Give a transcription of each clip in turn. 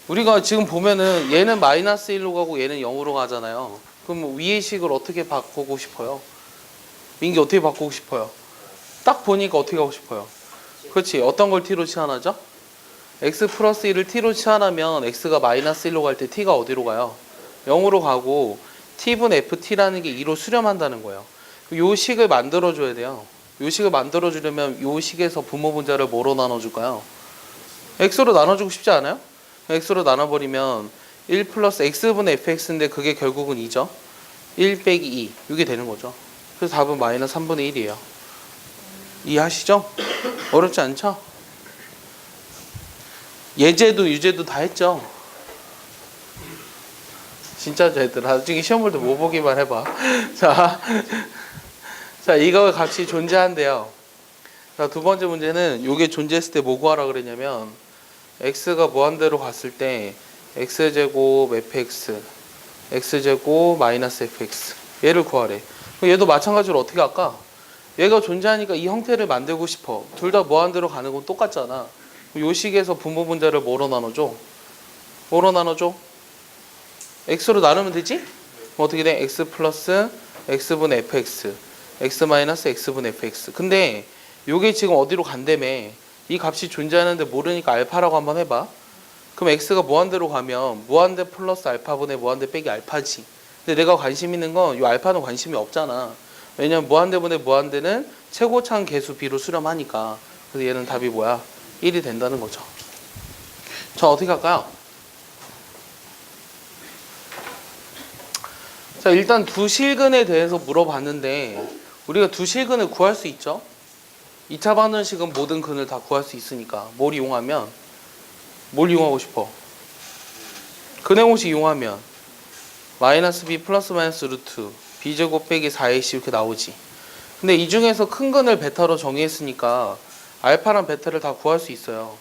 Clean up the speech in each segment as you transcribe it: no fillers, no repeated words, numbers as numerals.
우리가 지금 보면은 얘는 마이너스 1로 가고 얘는 0으로 가잖아요. 그럼 위의 식을 어떻게 바꾸고 싶어요? 민기 어떻게 바꾸고 싶어요? 딱 보니까 어떻게 하고 싶어요? 그렇지. 어떤 걸 t로 치환하죠? x 플러스 1을 t로 치환하면 x가 마이너스 1로 갈 때 t가 어디로 가요? 0으로 가고 t분 ft라는 게 2로 수렴한다는 거예요. 요 식을 만들어줘야 돼요. 요 식을 만들어주려면 요 식에서 분모 분자를 뭐로 나눠줄까요? x로 나눠주고 싶지 않아요? x로 나눠버리면 1 플러스 x분의 fx인데 그게 결국은 2죠. 1 빼기 2 이게 되는 거죠. 그래서 답은 마이너스 3분의 1이에요. 이해하시죠? 어렵지 않죠? 예제도 유제도 다 했죠? 진짜 쟤들 나중에 시험 볼 때 못 보기만 해봐. 자, 이거 값이 존재한대요. 자, 두 번째 문제는 요게 존재했을 때 뭐 구하라 그랬냐면 x가 무한대로 갔을 때 x제곱 fx x제곱 마이너스 fx 얘를 구하래. 그럼 얘도 마찬가지로 어떻게 할까? 얘가 존재하니까 이 형태를 만들고 싶어. 둘 다 무한대로 가는 건 똑같잖아. 요 식에서 분모 분자를 뭐로 나눠줘? 뭐로 나눠줘? x로 나누면 되지? 그럼 어떻게 돼? x 플러스 x분의 fx x 마이너스 x분의 fx. 근데 요게 지금 어디로 간다며? 이 값이 존재하는데 모르니까 알파라고 한번 해봐. 그럼 x가 무한대로 가면 무한대 플러스 알파분의 무한대 빼기 알파지. 근데 내가 관심 있는 건 이 알파는 관심이 없잖아. 왜냐면 무한대분의 무한대는 최고차항 계수 b로 수렴하니까. 그래서 얘는 답이 뭐야? 1이 된다는 거죠. 자, 어떻게 할까요? 자, 일단 두 실근에 대해서 물어봤는데 우리가 두 실근을 구할 수 있죠? 2차 방정식은 모든 근을 다 구할 수 있으니까 뭘 이용하면? 뭘 이용하고 싶어? 근의 공식 이용하면 마이너스 b 플러스 마이너스 루트 b제곱 빼기 4ac 이렇게 나오지. 근데 이 중에서 큰 근을 베타로 정의했으니까 알파랑 베타를 다 구할 수 있어요.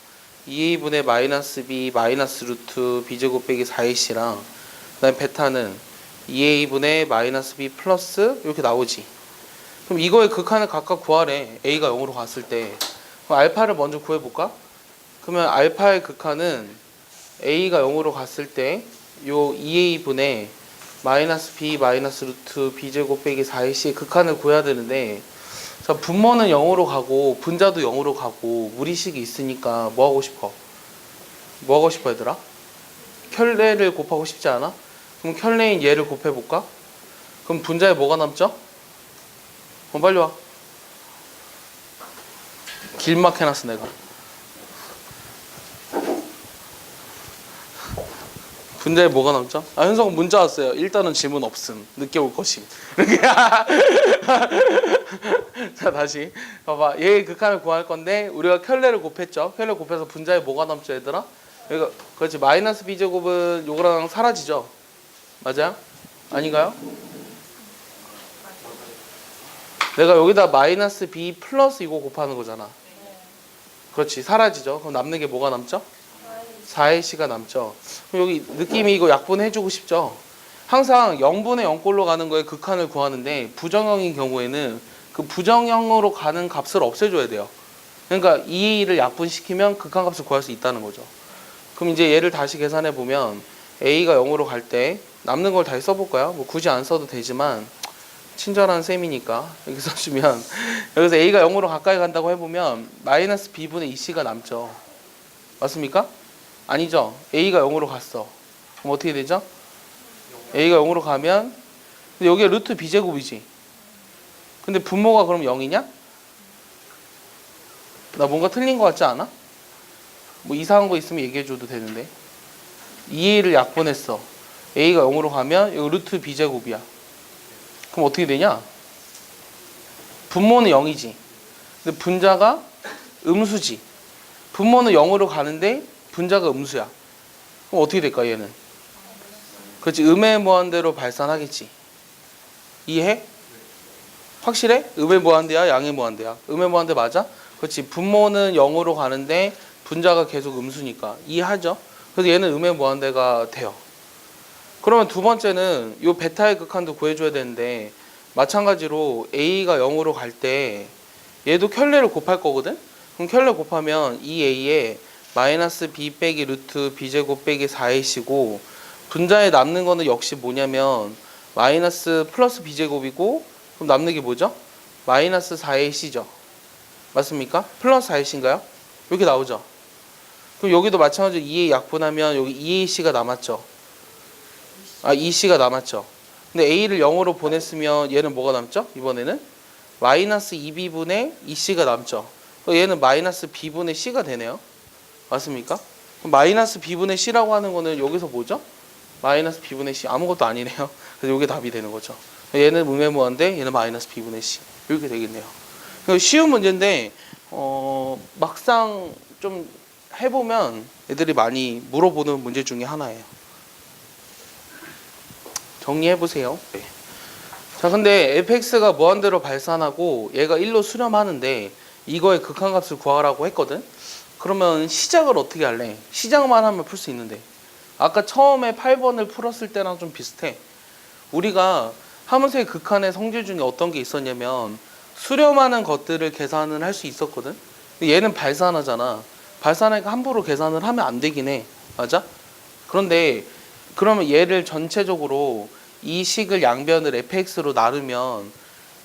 2a분의 마이너스 b 마이너스 루트 b제곱 빼기 4ac랑 그 다음에 베타는 2a분의 마이너스 b 플러스 이렇게 나오지. 그럼 이거의 극한을 각각 구하래. a가 0으로 갔을 때. 그럼 알파를 먼저 구해볼까? 그러면 알파의 극한은 a가 0으로 갔을 때 요 2a분의 마이너스 b 마이너스 루트 b제곱 빼기 4ac의 극한을 구해야 되는데 자, 분모는 0으로 가고 분자도 0으로 가고 무리식이 있으니까 뭐 하고 싶어? 뭐 하고 싶어 얘들아? 켤레를 곱하고 싶지 않아? 그럼 켤레인 얘를 곱해볼까? 그럼 분자에 뭐가 남죠? 빨리 와. 길막 해놨어 내가. 분자에 뭐가 남죠? 아, 현성은 문자 왔어요. 일단은 질문 없음. 늦게 올 것임. 자, 다시 봐봐. 얘의 극한을 구할 건데 우리가 켤레를 곱했죠. 켤레 곱해서 분자에 뭐가 남죠 얘들아? 이거 그렇지. 마이너스 b제곱은 요거랑 사라지죠. 맞아요? 아닌가요? 내가 여기다 마이너스 b 플러스 이거 곱하는 거잖아. 그렇지. 사라지죠. 그럼 남는 게 뭐가 남죠? 4ac가 남죠. 그럼 여기 느낌이 이거 약분해주고 싶죠. 항상 0분의 0꼴로 가는 거에 극한을 구하는데 부정형인 경우에는 그 부정형으로 가는 값을 없애줘야 돼요. 그러니까 2a를 약분시키면 극한값을 구할 수 있다는 거죠. 그럼 이제 얘를 다시 계산해 보면 a가 0으로 갈 때 남는 걸 다시 써볼까요? 뭐 굳이 안 써도 되지만 친절한 셈이니까 여기 써주면 여기서 a가 0으로 가까이 간다고 해보면 마이너스 b분의 2c가 남죠. 맞습니까? 아니죠. a가 0으로 갔어. 그럼 어떻게 되죠? a가 0으로 가면 근데 여기가 루트 b제곱이지. 근데 분모가 그럼 0이냐? 나 뭔가 틀린 거 같지 않아? 뭐 이상한 거 있으면 얘기해줘도 되는데 2a를 약분했어. a가 0으로 가면 여기 루트 b제곱이야. 그럼 어떻게 되냐? 분모는 0이지. 근데 분자가 음수지. 분모는 0으로 가는데 분자가 음수야. 그럼 어떻게 될까 얘는? 그렇지. 음의 무한대로 발산하겠지. 이해해? 확실해? 음의 무한대야? 양의 무한대야? 음의 무한대 맞아? 그렇지. 분모는 0으로 가는데 분자가 계속 음수니까. 이해하죠? 그래서 얘는 음의 무한대가 돼요. 그러면 두 번째는 이 베타의 극한도 구해줘야 되는데 마찬가지로 a가 0으로 갈 때 얘도 켤레를 곱할 거거든? 그럼 켤레 곱하면 2a에 마이너스 b 빼기 루트 b제곱 빼기 4ac고 분자에 남는 거는 역시 뭐냐면 마이너스 플러스 b제곱이고 그럼 남는 게 뭐죠? 마이너스 4ac죠. 맞습니까? 플러스 4ac인가요? 이렇게 나오죠. 그럼 여기도 마찬가지로 2a 약분하면 여기 2ac가 남았죠. 2c가 남았죠. 근데 a를 0으로 보냈으면 얘는 뭐가 남죠? 이번에는 마이너스 2b분의 2c가 남죠. 얘는 마이너스 b분의 c가 되네요. 맞습니까? 그럼 마이너스 b분의 c라고 하는 거는 여기서 뭐죠? 마이너스 b분의 c 아무것도 아니네요. 그래서 이게 답이 되는 거죠. 얘는 무매무한데 얘는 마이너스 b분의 c 이렇게 되겠네요. 쉬운 문제인데 막상 좀 해보면 애들이 많이 물어보는 문제 중에 하나예요. 정리해보세요. 네. 자, 근데 fx가 무한대로 발산하고 얘가 1로 수렴하는데 이거의 극한값을 구하라고 했거든. 그러면 시작을 어떻게 할래? 시작만 하면 풀 수 있는데 아까 처음에 8번을 풀었을 때랑 좀 비슷해. 우리가 함수의 극한의 성질 중에 어떤 게 있었냐면 수렴하는 것들을 계산을 할 수 있었거든. 얘는 발산하잖아. 발산하니까 함부로 계산을 하면 안 되긴 해. 맞아? 그런데 그러면 얘를 전체적으로 이 식을 양변을 fx로 나누면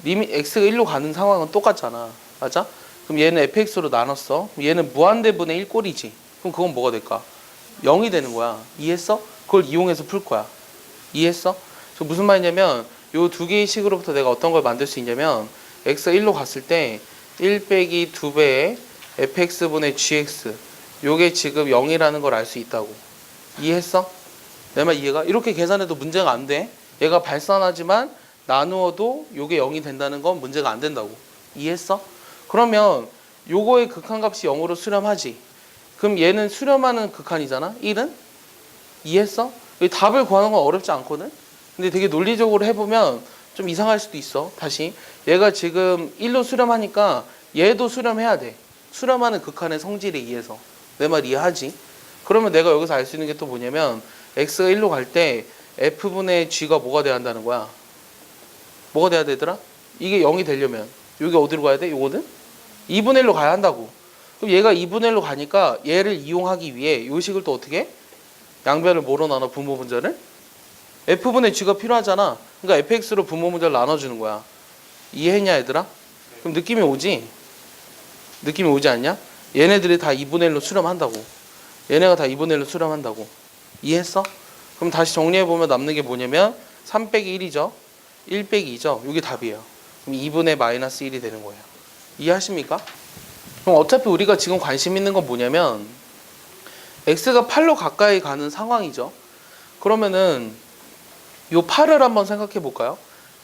리밋 x가 1로 가는 상황은 똑같잖아. 맞아? 그럼 얘는 fx로 나눴어. 얘는 무한대분의 1꼴이지. 그럼 그건 뭐가 될까? 0이 되는 거야. 이해했어? 그걸 이용해서 풀 거야. 이해했어? 저 무슨 말이냐면 요 두 개의 식으로부터 내가 어떤 걸 만들 수 있냐면 x가 1로 갔을 때 1 빼기 2배의 fx분의 gx 요게 지금 0이라는 걸 알 수 있다고. 이해했어? 내 말 이해가? 이렇게 계산해도 문제가 안 돼. 얘가 발산하지만 나누어도 요게 0이 된다는 건 문제가 안 된다고. 이해했어? 그러면 요거의 극한값이 0으로 수렴하지. 그럼 얘는 수렴하는 극한이잖아. 1은? 이해했어? 답을 구하는 건 어렵지 않거든. 근데 되게 논리적으로 해보면 좀 이상할 수도 있어. 다시 얘가 지금 1로 수렴하니까 얘도 수렴해야 돼. 수렴하는 극한의 성질에 의해서. 내 말 이해하지? 그러면 내가 여기서 알 수 있는 게 또 뭐냐면 x가 1로 갈 때 f분의 g가 뭐가 돼야 한다는 거야? 뭐가 돼야 되더라? 이게 0이 되려면 여기 어디로 가야 돼? 요거는 2분의 1로 가야 한다고. 그럼 얘가 2분의 1로 가니까 얘를 이용하기 위해 요 식을 또 어떻게 해? 양변을 뭐로 나눠? 분모분자를? f분의 g가 필요하잖아. 그러니까 fx로 분모분자를 나눠주는 거야. 이해했냐 얘들아? 그럼 느낌이 오지? 느낌이 오지 않냐? 얘네들이 다 2분의 1로 수렴한다고. 얘네가 다 2분의 1로 수렴한다고. 이해했어? 그럼 다시 정리해보면 남는 게 뭐냐면 3 빼기 1이죠. 1 빼기 2죠. 이게 답이에요. 그럼 2분의 마이너스 1이 되는 거예요. 이해하십니까? 그럼 어차피 우리가 지금 관심 있는 건 뭐냐면 x가 8로 가까이 가는 상황이죠. 그러면은 요 8을 한번 생각해 볼까요?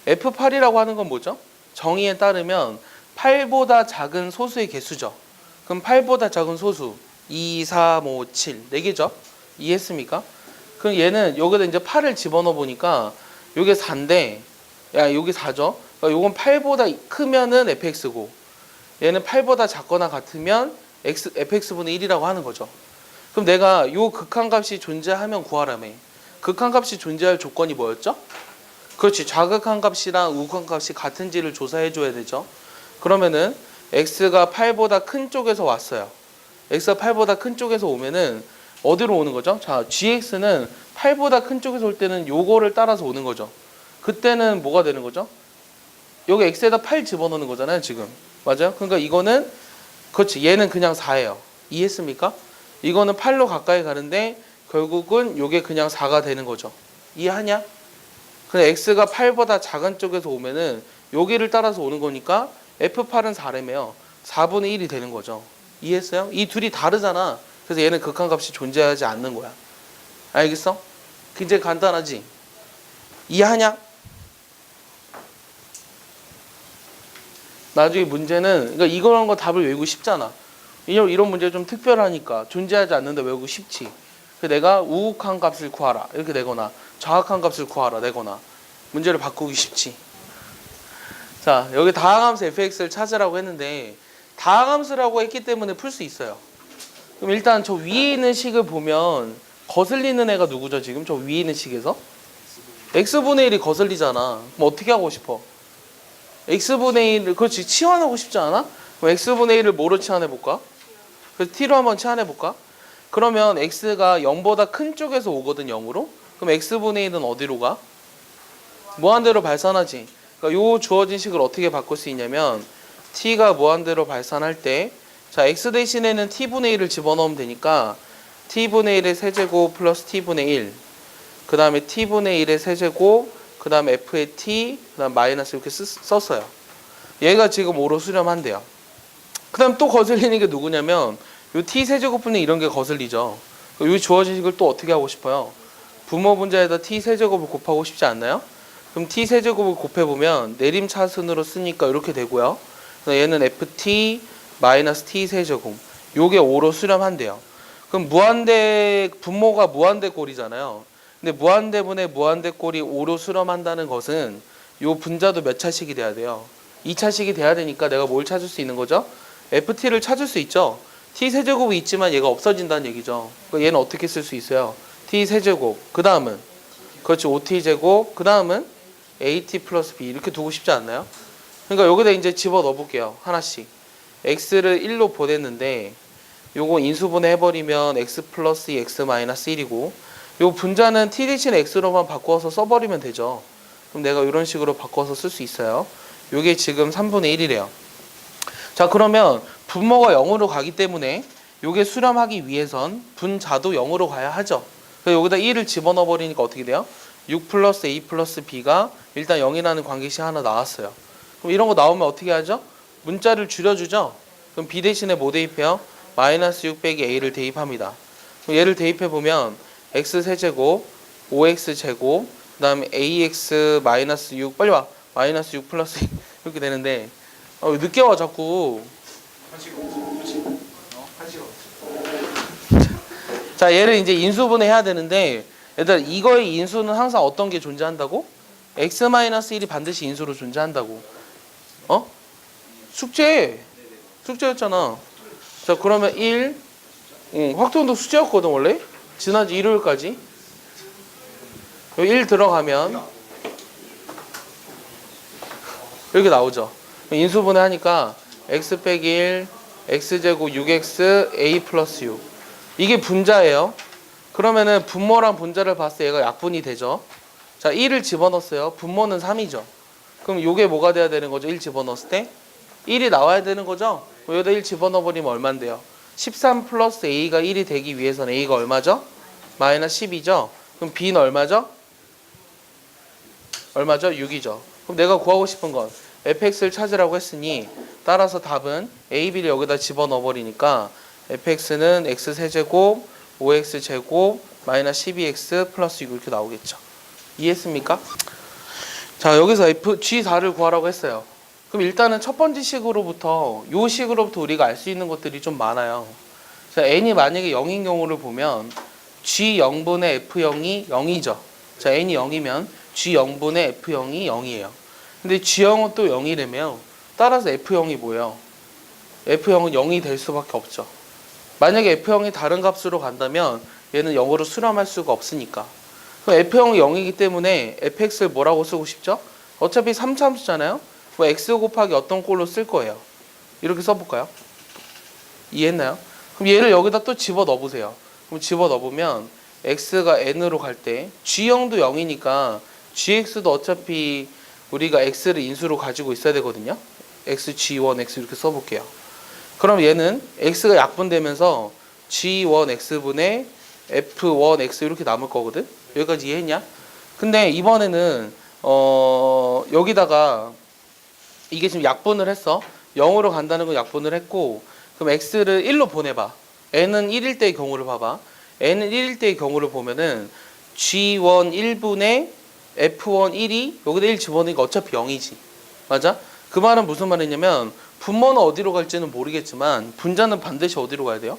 F8이라고 하는 건 뭐죠? 정의에 따르면 8보다 작은 소수의 개수죠. 그럼 8보다 작은 소수 2, 3, 5, 7 4개죠? 이해했습니까? 그럼 얘는 여기다 이제 8을 집어넣어 보니까 요게 4인데 야 여기 4죠? 그러니까 요건 8보다 크면은 fx고 얘는 8보다 작거나 같으면 fx분의 1이라고 하는 거죠. 그럼 내가 요 극한값이 존재하면 구하라며. 극한값이 존재할 조건이 뭐였죠? 그렇지. 좌극한값이랑 우극한값이 같은지를 조사해 줘야 되죠. 그러면은 x가 8보다 큰 쪽에서 왔어요. x가 8보다 큰 쪽에서 오면은 어디로 오는 거죠? 자, gx는 8보다 큰 쪽에서 올 때는 요거를 따라서 오는 거죠. 그때는 뭐가 되는 거죠? 여기 x에다 8 집어넣는 거잖아요, 지금. 맞아요? 그러니까 이거는 그렇지. 얘는 그냥 4예요. 이해했습니까? 이거는 8로 가까이 가는데 결국은 요게 그냥 4가 되는 거죠. 이해하냐? 근데 x가 8보다 작은 쪽에서 오면은 여기를 따라서 오는 거니까 f8은 4래매요. 4분의 1이 되는 거죠. 이해했어요? 이 둘이 다르잖아. 그래서 얘는 극한값이 존재하지 않는 거야. 알겠어? 굉장히 간단하지? 이해하냐? 나중에 문제는 그러니까 이런 거 답을 외우고 쉽잖아. 이런 문제 좀 특별하니까 존재하지 않는데 외우고 쉽지. 그래서 내가 우극한 값을 구하라 이렇게 내거나 좌극한 값을 구하라 내거나 문제를 바꾸기 쉽지. 자, 여기 다항함수 fx를 찾으라고 했는데 다항함수라고 했기 때문에 풀 수 있어요. 그럼 일단 저 위에 있는 식을 보면 거슬리는 애가 누구죠? 지금 저 위에 있는 식에서 x분의 1이 거슬리잖아. 그럼 어떻게 하고 싶어? x분의 1을 치환하고 싶지 않아? 그럼 x분의 1을 뭐로 치환해볼까? 그래서 t로 한번 치환해볼까? 그러면 x가 0보다 큰 쪽에서 오거든 0으로. 그럼 x분의 1은 어디로 가? 무한대로 발산하지. 그러니까 요 주어진 식을 어떻게 바꿀 수 있냐면 t가 무한대로 발산할 때 자 x 대신에는 t분의 1을 집어넣으면 되니까 t분의 1의 세제곱 플러스 t분의 1 그 다음에 t분의 1의 세제곱 그 다음에 f의 t 그 다음 마이너스 이렇게 썼어요. 얘가 지금 5로 수렴한대요. 그 다음 또 거슬리는 게 누구냐면 요 t 세제곱분의 이런 게 거슬리죠. 요 주어진 식을 또 어떻게 하고 싶어요? 분모 분자에다 t 세제곱을 곱하고 싶지 않나요? 그럼 t 세제곱을 곱해보면 내림차순으로 쓰니까 이렇게 되고요. 얘는 ft 마이너스 t 세제곱 요게 5로 수렴한대요. 그럼 무한대 분모가 무한대꼴이잖아요. 근데 무한대분의 무한대꼴이 5로 수렴한다는 것은 요 분자도 몇 차식이 돼야 돼요? 2차식이 돼야 되니까 내가 뭘 찾을 수 있는 거죠? ft를 찾을 수 있죠. t 세제곱이 있지만 얘가 없어진다는 얘기죠. 그러니까 얘는 어떻게 쓸 수 있어요? t 세제곱 그 다음은 그렇지 5t 제곱 그 다음은 at 플러스 b 이렇게 두고 싶지 않나요? 그러니까 여기다 이제 집어 넣어 볼게요. 하나씩 x를 1로 보냈는데 요거 인수분해 해버리면 x 플러스 x 마이너스 1이고 요 분자는 t 대신 x로만 바꿔서 써버리면 되죠. 그럼 내가 이런 식으로 바꿔서 쓸 수 있어요. 요게 지금 3분의 1이래요. 자 그러면 분모가 0으로 가기 때문에 요게 수렴하기 위해선 분자도 0으로 가야 하죠. 그래서 여기다 1을 집어넣어 버리니까 어떻게 돼요? 6 플러스 a 플러스 b가 일단 0이라는 관계식 하나 나왔어요. 그럼 이런 거 나오면 어떻게 하죠? 문자를 줄여주죠. 그럼 b 대신에 뭐 대입해요? 마이너스 6 빼기 a를 대입합니다. 그럼 얘를 대입해보면 x 세제곱 5x 제곱 그 다음에 ax 마이너스 6 빨리 와 마이너스 6 플러스 2 이렇게 되는데 늦게 와 자꾸. 자 얘를 이제 인수분해 해야 되는데 얘들아 이거의 인수는 항상 어떤 게 존재한다고? x-1이 반드시 인수로 존재한다고. 숙제였잖아. 자 그러면 1 확통도 숙제였거든 원래. 지난주 일요일까지. 여기 1 들어가면 이렇게 나오죠. 인수분해 하니까 x 빼기 1 x제곱 6x a 플러스 6 이게 분자예요. 그러면은 분모랑 분자를 봤을 때 얘가 약분이 되죠. 자 1을 집어넣었어요. 분모는 3이죠. 그럼 요게 뭐가 돼야 되는 거죠? 1 집어넣었을 때 1이 나와야 되는 거죠. 여기다 1 집어넣어버리면 얼만데요? 13 플러스 a가 1이 되기 위해서는 a가 얼마죠? 마이너스 10이죠. 그럼 b는 얼마죠? 6이죠. 그럼 내가 구하고 싶은 건 fx를 찾으라고 했으니 따라서 답은 a, b를 여기다 집어넣어버리니까 fx는 x 세제곱 5x 제곱 마이너스 12x 플러스 6 이렇게 나오겠죠. 이해했습니까? 자 여기서 G4를 구하라고 했어요. 그럼 일단은 첫 번째 식으로부터 요 식으로부터 우리가 알 수 있는 것들이 좀 많아요. 자 n이 만약에 0인 경우를 보면 G0분의 F0이 0이죠. 자 n이 0이면 G0분의 F0이 0이에요. 근데 G0은 또 0이라며 따라서 F0이 뭐예요? F0은 0이 될 수밖에 없죠. 만약에 F0이 다른 값으로 간다면 얘는 0으로 수렴할 수가 없으니까. 그럼 F0이 0이기 때문에 fx를 뭐라고 쓰고 싶죠? 어차피 3차함수잖아요. 뭐 x 곱하기 어떤 꼴로 쓸 거예요. 이렇게 써볼까요? 이해했나요? 그럼 얘를 여기다 또 집어넣어 보세요. 그럼 집어넣어 보면 x가 n으로 갈 때 g0도 0이니까 gx도 어차피 우리가 x를 인수로 가지고 있어야 되거든요. x, g1, x 이렇게 써볼게요. 그럼 얘는 x가 약분되면서 g1x분의 f1x 이렇게 남을 거거든. 여기까지 이해했냐? 근데 이번에는 여기다가 이게 지금 약분을 했어. 0으로 간다는 건 약분을 했고 그럼 x를 1로 보내봐. n은 1일 때의 경우를 봐봐. n은 1일 때의 경우를 보면은 g1 1분의 f1 1이 여기다 1 집어넣으니까 어차피 0이지. 맞아? 그 말은 무슨 말이냐면 분모는 어디로 갈지는 모르겠지만 분자는 반드시 어디로 가야 돼요?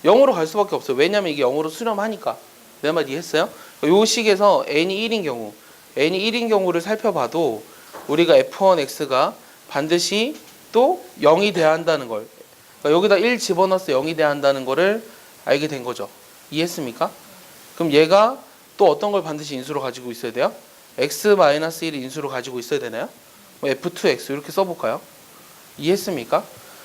0으로 갈 수밖에 없어요. 왜냐면 이게 0으로 수렴하니까. 내 말 이해했어요? 요 식에서 n이 1인 경우 n이 1인 경우를 살펴봐도 우리가 f1x가 반드시 또 0이 돼야 한다는 걸 그러니까 여기다 1 집어넣어서 0이 돼야 한다는 거를 알게 된 거죠. 이해했습니까? 그럼 얘가 또 어떤 걸 반드시 인수로 가지고 있어야 돼요? x-1을 인수로 가지고 있어야 되나요? 뭐 f2x 이렇게 써볼까요? 이해했습니까?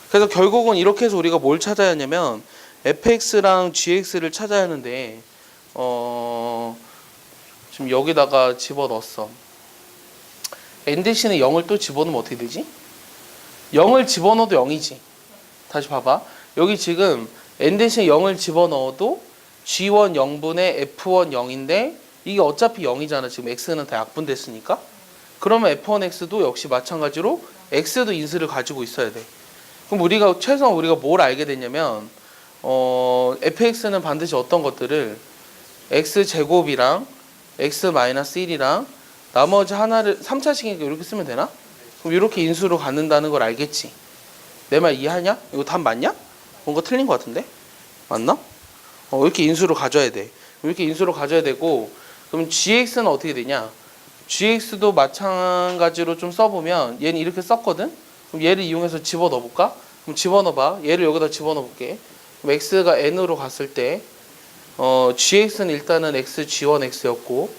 그래서 결국은 이렇게 해서 우리가 뭘 찾아야 하냐면 fx랑 gx를 찾아야 하는데 지금 여기다가 집어넣었어. n 대신에 0을 또 집어넣으면 어떻게 되지? 0을 집어넣어도 0이지. 다시 봐봐. 여기 지금 n 대신에 0을 집어넣어도 g1 0분의 f1 0인데 이게 어차피 0이잖아. 지금 x는 다 약분됐으니까. 그러면 f1x도 역시 마찬가지로 x도 인수를 가지고 있어야 돼. 그럼 최소한 우리가 뭘 알게 됐냐면 fx는 반드시 어떤 것들을 x제곱이랑 x-1이랑 나머지 하나를 3차식이니까 이렇게 쓰면 되나? 그럼 이렇게 인수로 갖는다는 걸 알겠지? 내 말 이해하냐? 이거 답 맞냐? 뭔가 틀린 것 같은데? 맞나? 이렇게 인수로 가져야 돼. 이렇게 인수로 가져야 되고, 그럼 gx는 어떻게 되냐? gx도 마찬가지로 좀 써보면 얘는 이렇게 썼거든? 그럼 얘를 이용해서 집어넣어볼까? 그럼 집어넣어봐. 얘를 여기다 집어넣어볼게. 그럼 x가 n으로 갔을 때 gx는 일단은 x g1 x였고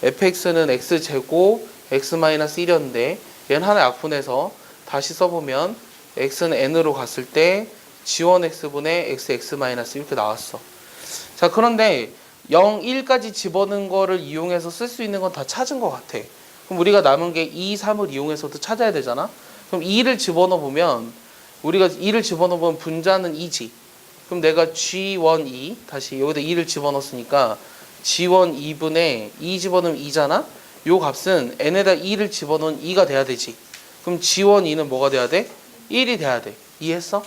fx는 x제곱 x-1이었는데 얘는 하나 약분해서 다시 써보면 x는 n으로 갔을 때 g1 x분의 x x- 이렇게 나왔어. 자, 그런데 0, 1까지 집어넣은 거를 이용해서 쓸 수 있는 건 다 찾은 것 같아. 그럼 우리가 남은 게 2, 3을 이용해서도 찾아야 되잖아. 그럼 2를 집어넣어 보면 우리가 2를 집어넣어 보면 분자는 2지. 그럼 내가 G1, 2 다시 여기다 2를 집어넣었으니까 G1, 2분의 2 집어넣으면 2잖아. 요 값은 n에다 2를 집어넣은 2가 돼야 되지. 그럼 G1, 2는 뭐가 돼야 돼? 1이 돼야 돼. 이해했어?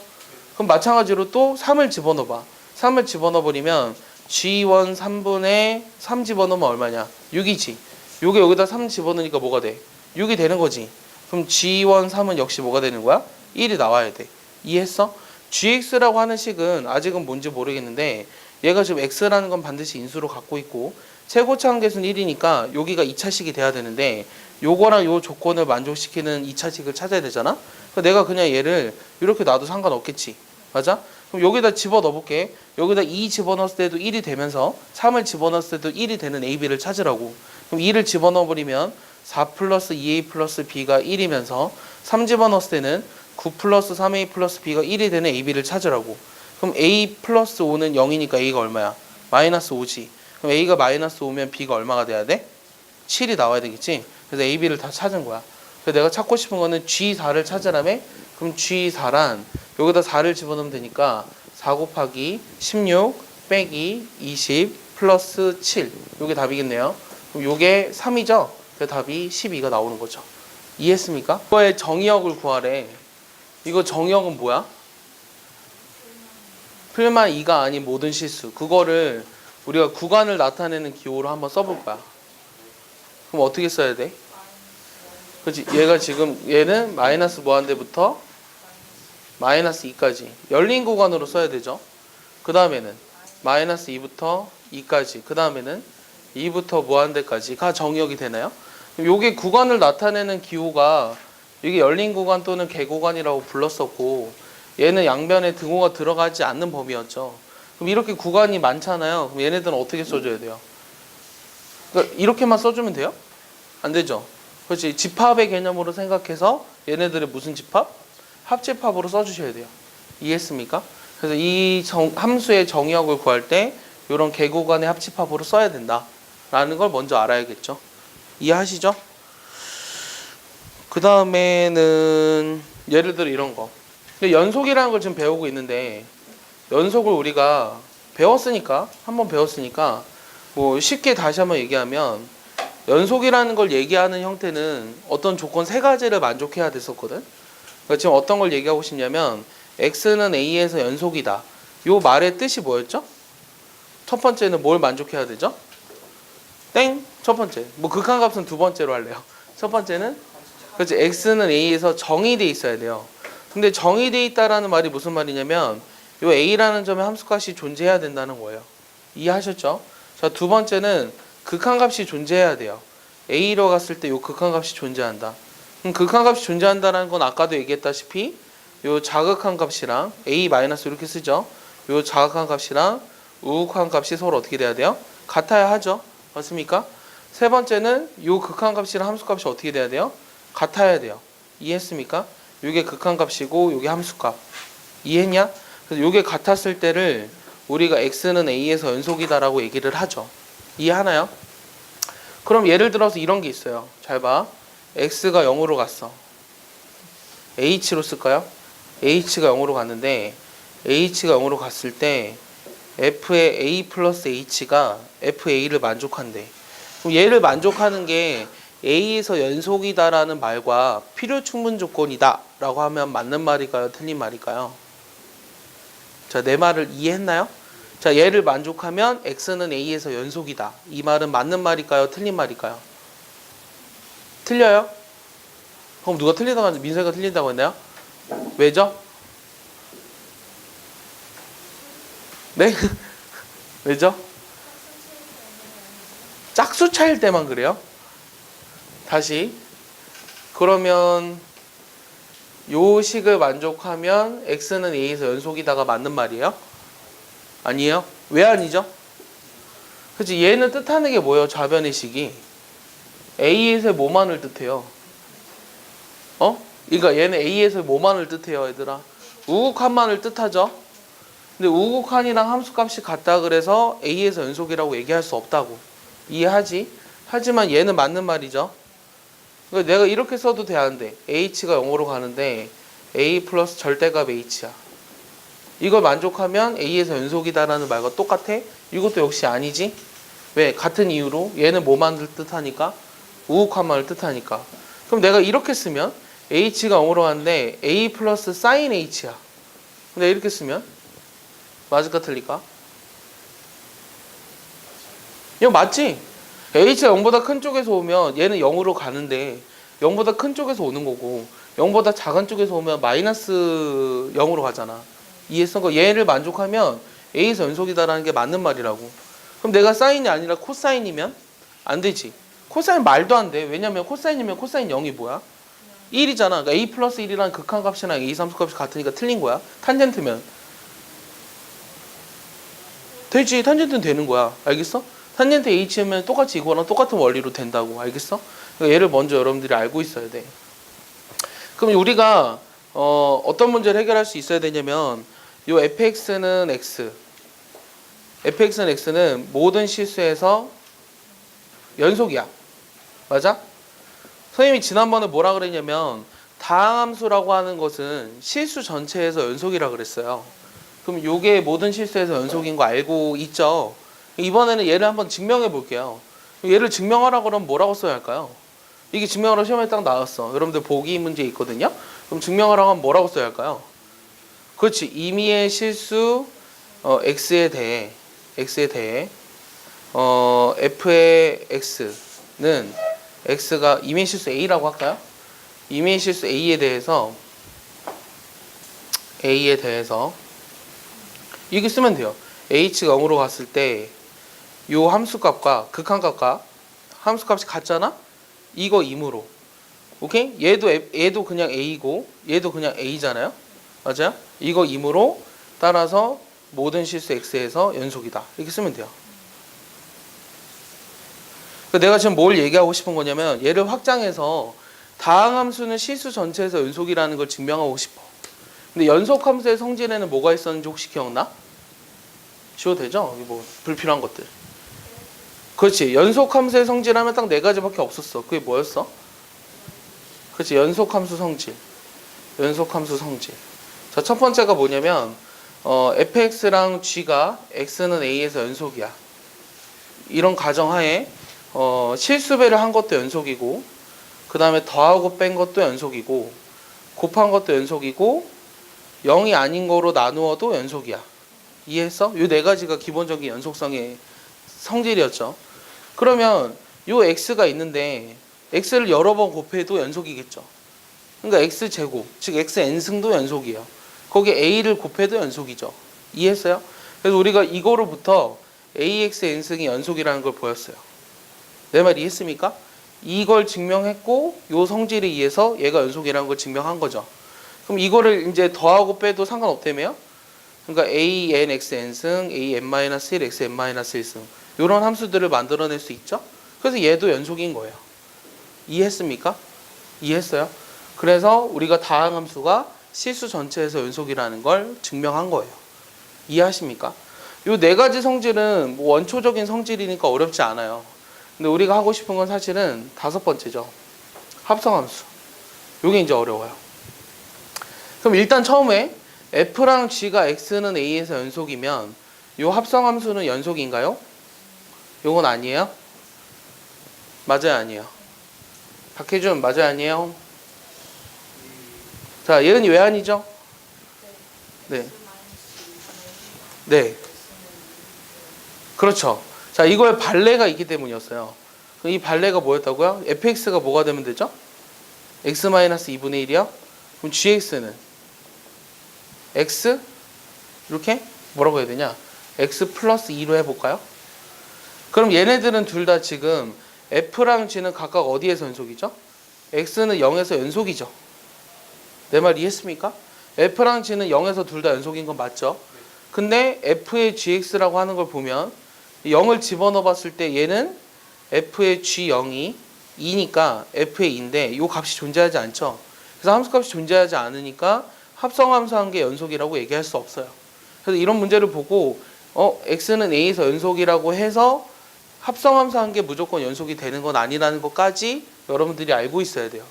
그럼 마찬가지로 또 3을 집어넣어봐. 3을 집어넣어버리면 G1 3분의 3 집어넣으면 얼마냐? 6이지. 요게 여기다 3 집어넣으니까 뭐가 돼? 6이 되는 거지. 그럼 G1 3은 역시 뭐가 되는 거야? 1이 나와야 돼. 이해했어? gx라고 하는 식은 아직은 뭔지 모르겠는데 얘가 지금 x라는 건 반드시 인수로 갖고 있고 최고차 한계수는 1이니까 여기가 2차식이 돼야 되는데 요거랑 요 조건을 만족시키는 2차식을 찾아야 되잖아. 그래서 내가 그냥 얘를 이렇게 놔도 상관없겠지. 맞아? 그럼 여기다 집어넣어 볼게. 여기다 2 집어넣었을 때도 1이 되면서 3을 집어넣었을 때도 1이 되는 AB를 찾으라고. 그럼 2를 집어넣어 버리면 4 플러스 2A 플러스 B가 1이면서 3 집어넣었을 때는 9 플러스 3A 플러스 B가 1이 되는 AB를 찾으라고. 그럼 A 플러스 5는 0이니까 A가 얼마야? 마이너스 5지. 그럼 A가 마이너스 5면 B가 얼마가 돼야 돼? 7이 나와야 되겠지? 그래서 A, B를 다 찾은 거야. 그래서 내가 찾고 싶은 거는 G4를 찾으라며? 그럼 G4란 여기다 4를 집어넣으면 되니까 4 곱하기 16 빼기 20 플러스 7. 요게 답이겠네요. 그럼 요게 3이죠? 그래서 답이 12가 나오는 거죠. 이해했습니까? 이거의 정의역을 구하래. 이거 정의역은 뭐야? 풀만 2가 아닌 모든 실수. 그거를 우리가 구간을 나타내는 기호로 한번 써볼 거야. 그럼 어떻게 써야 돼? 그렇지. 얘가 지금 얘는 마이너스 무한대부터 마이너스 2까지 열린 구간으로 써야 되죠. 그 다음에는 마이너스 2부터 2까지. 그 다음에는 2부터 무한대까지가 정의역이 되나요? 그럼 요게 구간을 나타내는 기호가 이게 열린 구간 또는 개구간이라고 불렀었고 얘는 양변에 등호가 들어가지 않는 범위였죠. 그럼 이렇게 구간이 많잖아요. 그럼 얘네들은 어떻게 써줘야 돼요? 그러니까 이렇게만 써주면 돼요? 안 되죠. 그렇지. 집합의 개념으로 생각해서 얘네들의 무슨 집합? 합집합으로 써주셔야 돼요. 이해했습니까? 그래서 이 함수의 정의역을 구할 때 이런 개구간의 합집합으로 써야 된다라는 걸 먼저 알아야겠죠. 이해하시죠? 그 다음에는 예를 들어 이런 거. 연속이라는 걸 지금 배우고 있는데 연속을 우리가 배웠으니까 한번 배웠으니까 뭐 쉽게 다시 한번 얘기하면 연속이라는 걸 얘기하는 형태는 어떤 조건 세 가지를 만족해야 됐었거든. 그러니까 지금 어떤 걸 얘기하고 싶냐면 x는 a에서 연속이다. 요 말의 뜻이 뭐였죠? 첫 번째는 뭘 만족해야 되죠? 땡! 첫 번째. 뭐 극한값은 두 번째로 할래요. 첫 번째는 그렇지. x는 a에서 정의돼 있어야 돼요. 근데 정의돼 있다라는 말이 무슨 말이냐면 요 a라는 점에 함수값이 존재해야 된다는 거예요. 이해하셨죠? 자, 두 번째는 극한값이 존재해야 돼요. a로 갔을 때 요 극한값이 존재한다. 극한값이 존재한다는 건 아까도 얘기했다시피 요 자극한 값이랑 a 마이너스 이렇게 쓰죠. 요 자극한 값이랑 우극한 값이 서로 어떻게 돼야 돼요? 같아야 하죠. 맞습니까? 세 번째는 요 극한 값이랑 함수값이 어떻게 돼야 돼요? 같아야 돼요. 이해했습니까? 요게 극한 값이고 요게 함수값. 이해했냐? 그래서 이게 같았을 때를 우리가 x는 a에서 연속이다라고 얘기를 하죠. 이해하나요? 그럼 예를 들어서 이런 게 있어요. 잘 봐. x가 0으로 갔어. h로 쓸까요? h가 0으로 갔는데 h가 0으로 갔을 때 f의 a 플러스 h가 fa를 만족한대. 그럼 얘를 만족하는 게 a에서 연속이다라는 말과 필요 충분 조건이다 라고 하면 맞는 말일까요? 틀린 말일까요? 자, 내 말을 이해했나요? 자, 얘를 만족하면 x는 a에서 연속이다. 이 말은 맞는 말일까요? 틀린 말일까요? 틀려요? 그럼 누가 틀리다고 하는지 민서이가 틀린다고 했나요? 왜죠? 네? 왜죠? 짝수 차일 때만 그래요? 다시. 그러면 요 식을 만족하면 x는 a에서 연속이다가 맞는 말이에요? 아니에요? 왜 아니죠? 그치, 얘는 뜻하는 게 뭐예요? 좌변의 식이 a에서 뭐만을 뜻해요? 그러니까 얘는 a에서 뭐만을 뜻해요, 얘들아? 우극한만을 뜻하죠? 근데 우극한이랑 함수값이 같다 그래서 a에서 연속이라고 얘기할 수 없다고. 이해하지? 하지만 얘는 맞는 말이죠. 그러니까 내가 이렇게 써도 되는데 h가 0으로 가는데 a 플러스 절대값 h야. 이걸 만족하면 a에서 연속이다라는 말과 똑같아? 이것도 역시 아니지? 왜? 같은 이유로 얘는 뭐만을 뜻하니까? 우극한만을 뜻하니까. 그럼 내가 이렇게 쓰면 h가 0으로 가는데 a 플러스 sin h야. 근데 이렇게 쓰면 맞을까 틀릴까? 이거 맞지? h가 0보다 큰 쪽에서 오면 얘는 0으로 가는데 0보다 큰 쪽에서 오는 거고 0보다 작은 쪽에서 오면 마이너스 0으로 가잖아. 이해했어? 그러니까 얘를 만족하면 a에서 연속이다라는 게 맞는 말이라고. 그럼 내가 사인이 아니라 코사인이면 안 되지. 코사인 말도 안 돼. 왜냐면 코사인이면 코사인 0이 뭐야? 1이잖아. 그러니까 a 플러스 1이라는 극한값이랑 a 함수값이 같으니까 틀린 거야. 탄젠트면 되지. 탄젠트는 되는 거야. 알겠어? 탄젠트 h면 똑같이 이거랑 똑같은 원리로 된다고. 알겠어? 그러니까 얘를 먼저 여러분들이 알고 있어야 돼. 그럼 우리가 어떤 문제를 해결할 수 있어야 되냐면 요 fx는 x는 모든 실수에서 연속이야. 맞아? 선생님이 지난번에 뭐라 그랬냐면 다항함수라고 하는 것은 실수 전체에서 연속이라 그랬어요. 그럼 요게 모든 실수에서 연속인 거 알고 있죠? 이번에는 얘를 한번 증명해 볼게요. 얘를 증명하라고 그러면 뭐라고 써야 할까요? 이게 증명하라고 시험에 딱 나왔어. 여러분들 보기 문제 있거든요. 그럼 증명하라고 하면 뭐라고 써야 할까요? 그렇지. 임의의 실수 x에 대해 f의 x는 x가 임의의 실수 a라고 할까요? 임의의 실수 a에 대해서 이렇게 쓰면 돼요. h가 0으로 갔을 때 요 함수값과 극한값과 함수값이 같잖아? 이거 임으로. 오케이? 얘도 그냥 a고 얘도 그냥 a잖아요. 맞아요? 이거 임으로 따라서 모든 실수 x에서 연속이다. 이렇게 쓰면 돼요. 내가 지금 뭘 얘기하고 싶은 거냐면 얘를 확장해서 다항함수는 실수 전체에서 연속이라는 걸 증명하고 싶어. 근데 연속함수의 성질에는 뭐가 있었는지 혹시 기억나? 지워도 되죠? 뭐 불필요한 것들. 그렇지. 연속함수의 성질하면 딱 네 가지밖에 없었어. 그게 뭐였어? 그렇지. 연속함수 성질. 자, 첫 번째가 뭐냐면 fx랑 g가 x는 a에서 연속이야. 이런 가정하에 실수배를 한 것도 연속이고 그 다음에 더하고 뺀 것도 연속이고 곱한 것도 연속이고 0이 아닌 거로 나누어도 연속이야. 이해했어? 이 네 가지가 기본적인 연속성의 성질이었죠. 그러면 요 x가 있는데 x를 여러 번 곱해도 연속이겠죠. 그러니까 x제곱, 즉 xn승도 연속이에요. 거기에 a를 곱해도 연속이죠. 이해했어요? 그래서 우리가 이거로부터 axn승이 연속이라는 걸 보였어요. 내 말 이해했습니까? 이걸 증명했고 요 성질에 의해서 얘가 연속이라는 걸 증명한 거죠. 그럼 이거를 이제 더하고 빼도 상관없다며요? 그러니까 anxn승, an-1xn-1승 이런 함수들을 만들어낼 수 있죠. 그래서 얘도 연속인 거예요. 이해했습니까? 이해했어요? 그래서 우리가 다항함수가 실수 전체에서 연속이라는 걸 증명한 거예요. 이해하십니까? 요 네 가지 성질은 뭐 원초적인 성질이니까 어렵지 않아요. 근데 우리가 하고 싶은 건 사실은 다섯 번째죠. 합성함수. 요게 이제 어려워요. 그럼 일단 처음에 F랑 G가 X는 A에서 연속이면 요 합성함수는 연속인가요? 요건 아니에요? 맞아요, 아니에요? 박혜준, 맞아요, 아니에요? 자, 얘는 왜 아니죠? 네. 네. 그렇죠. 자, 이거에 발레가 있기 때문이었어요. 그럼 이 발레가 뭐였다고요? fx가 뭐가 되면 되죠? x-2분의 1이요? 그럼 gx는 x 이렇게 뭐라고 해야 되냐? x 플러스 2로 해볼까요? 그럼 얘네들은 둘 다 지금 f랑 g는 각각 어디에서 연속이죠? x는 0에서 연속이죠. 내 말 이해했습니까? f랑 g는 0에서 둘 다 연속인 건 맞죠? 근데 f의 gx라고 하는 걸 보면 0을 집어넣어 봤을 때 얘는 f의 g0이 2니까 f의 2인데 이 값이 존재하지 않죠. 그래서 함수값이 존재하지 않으니까 합성함수한 게 연속이라고 얘기할 수 없어요. 그래서 이런 문제를 보고 x는 a에서 연속이라고 해서 합성함수한 게 무조건 연속이 되는 건 아니라는 것까지 여러분들이 알고 있어야 돼요.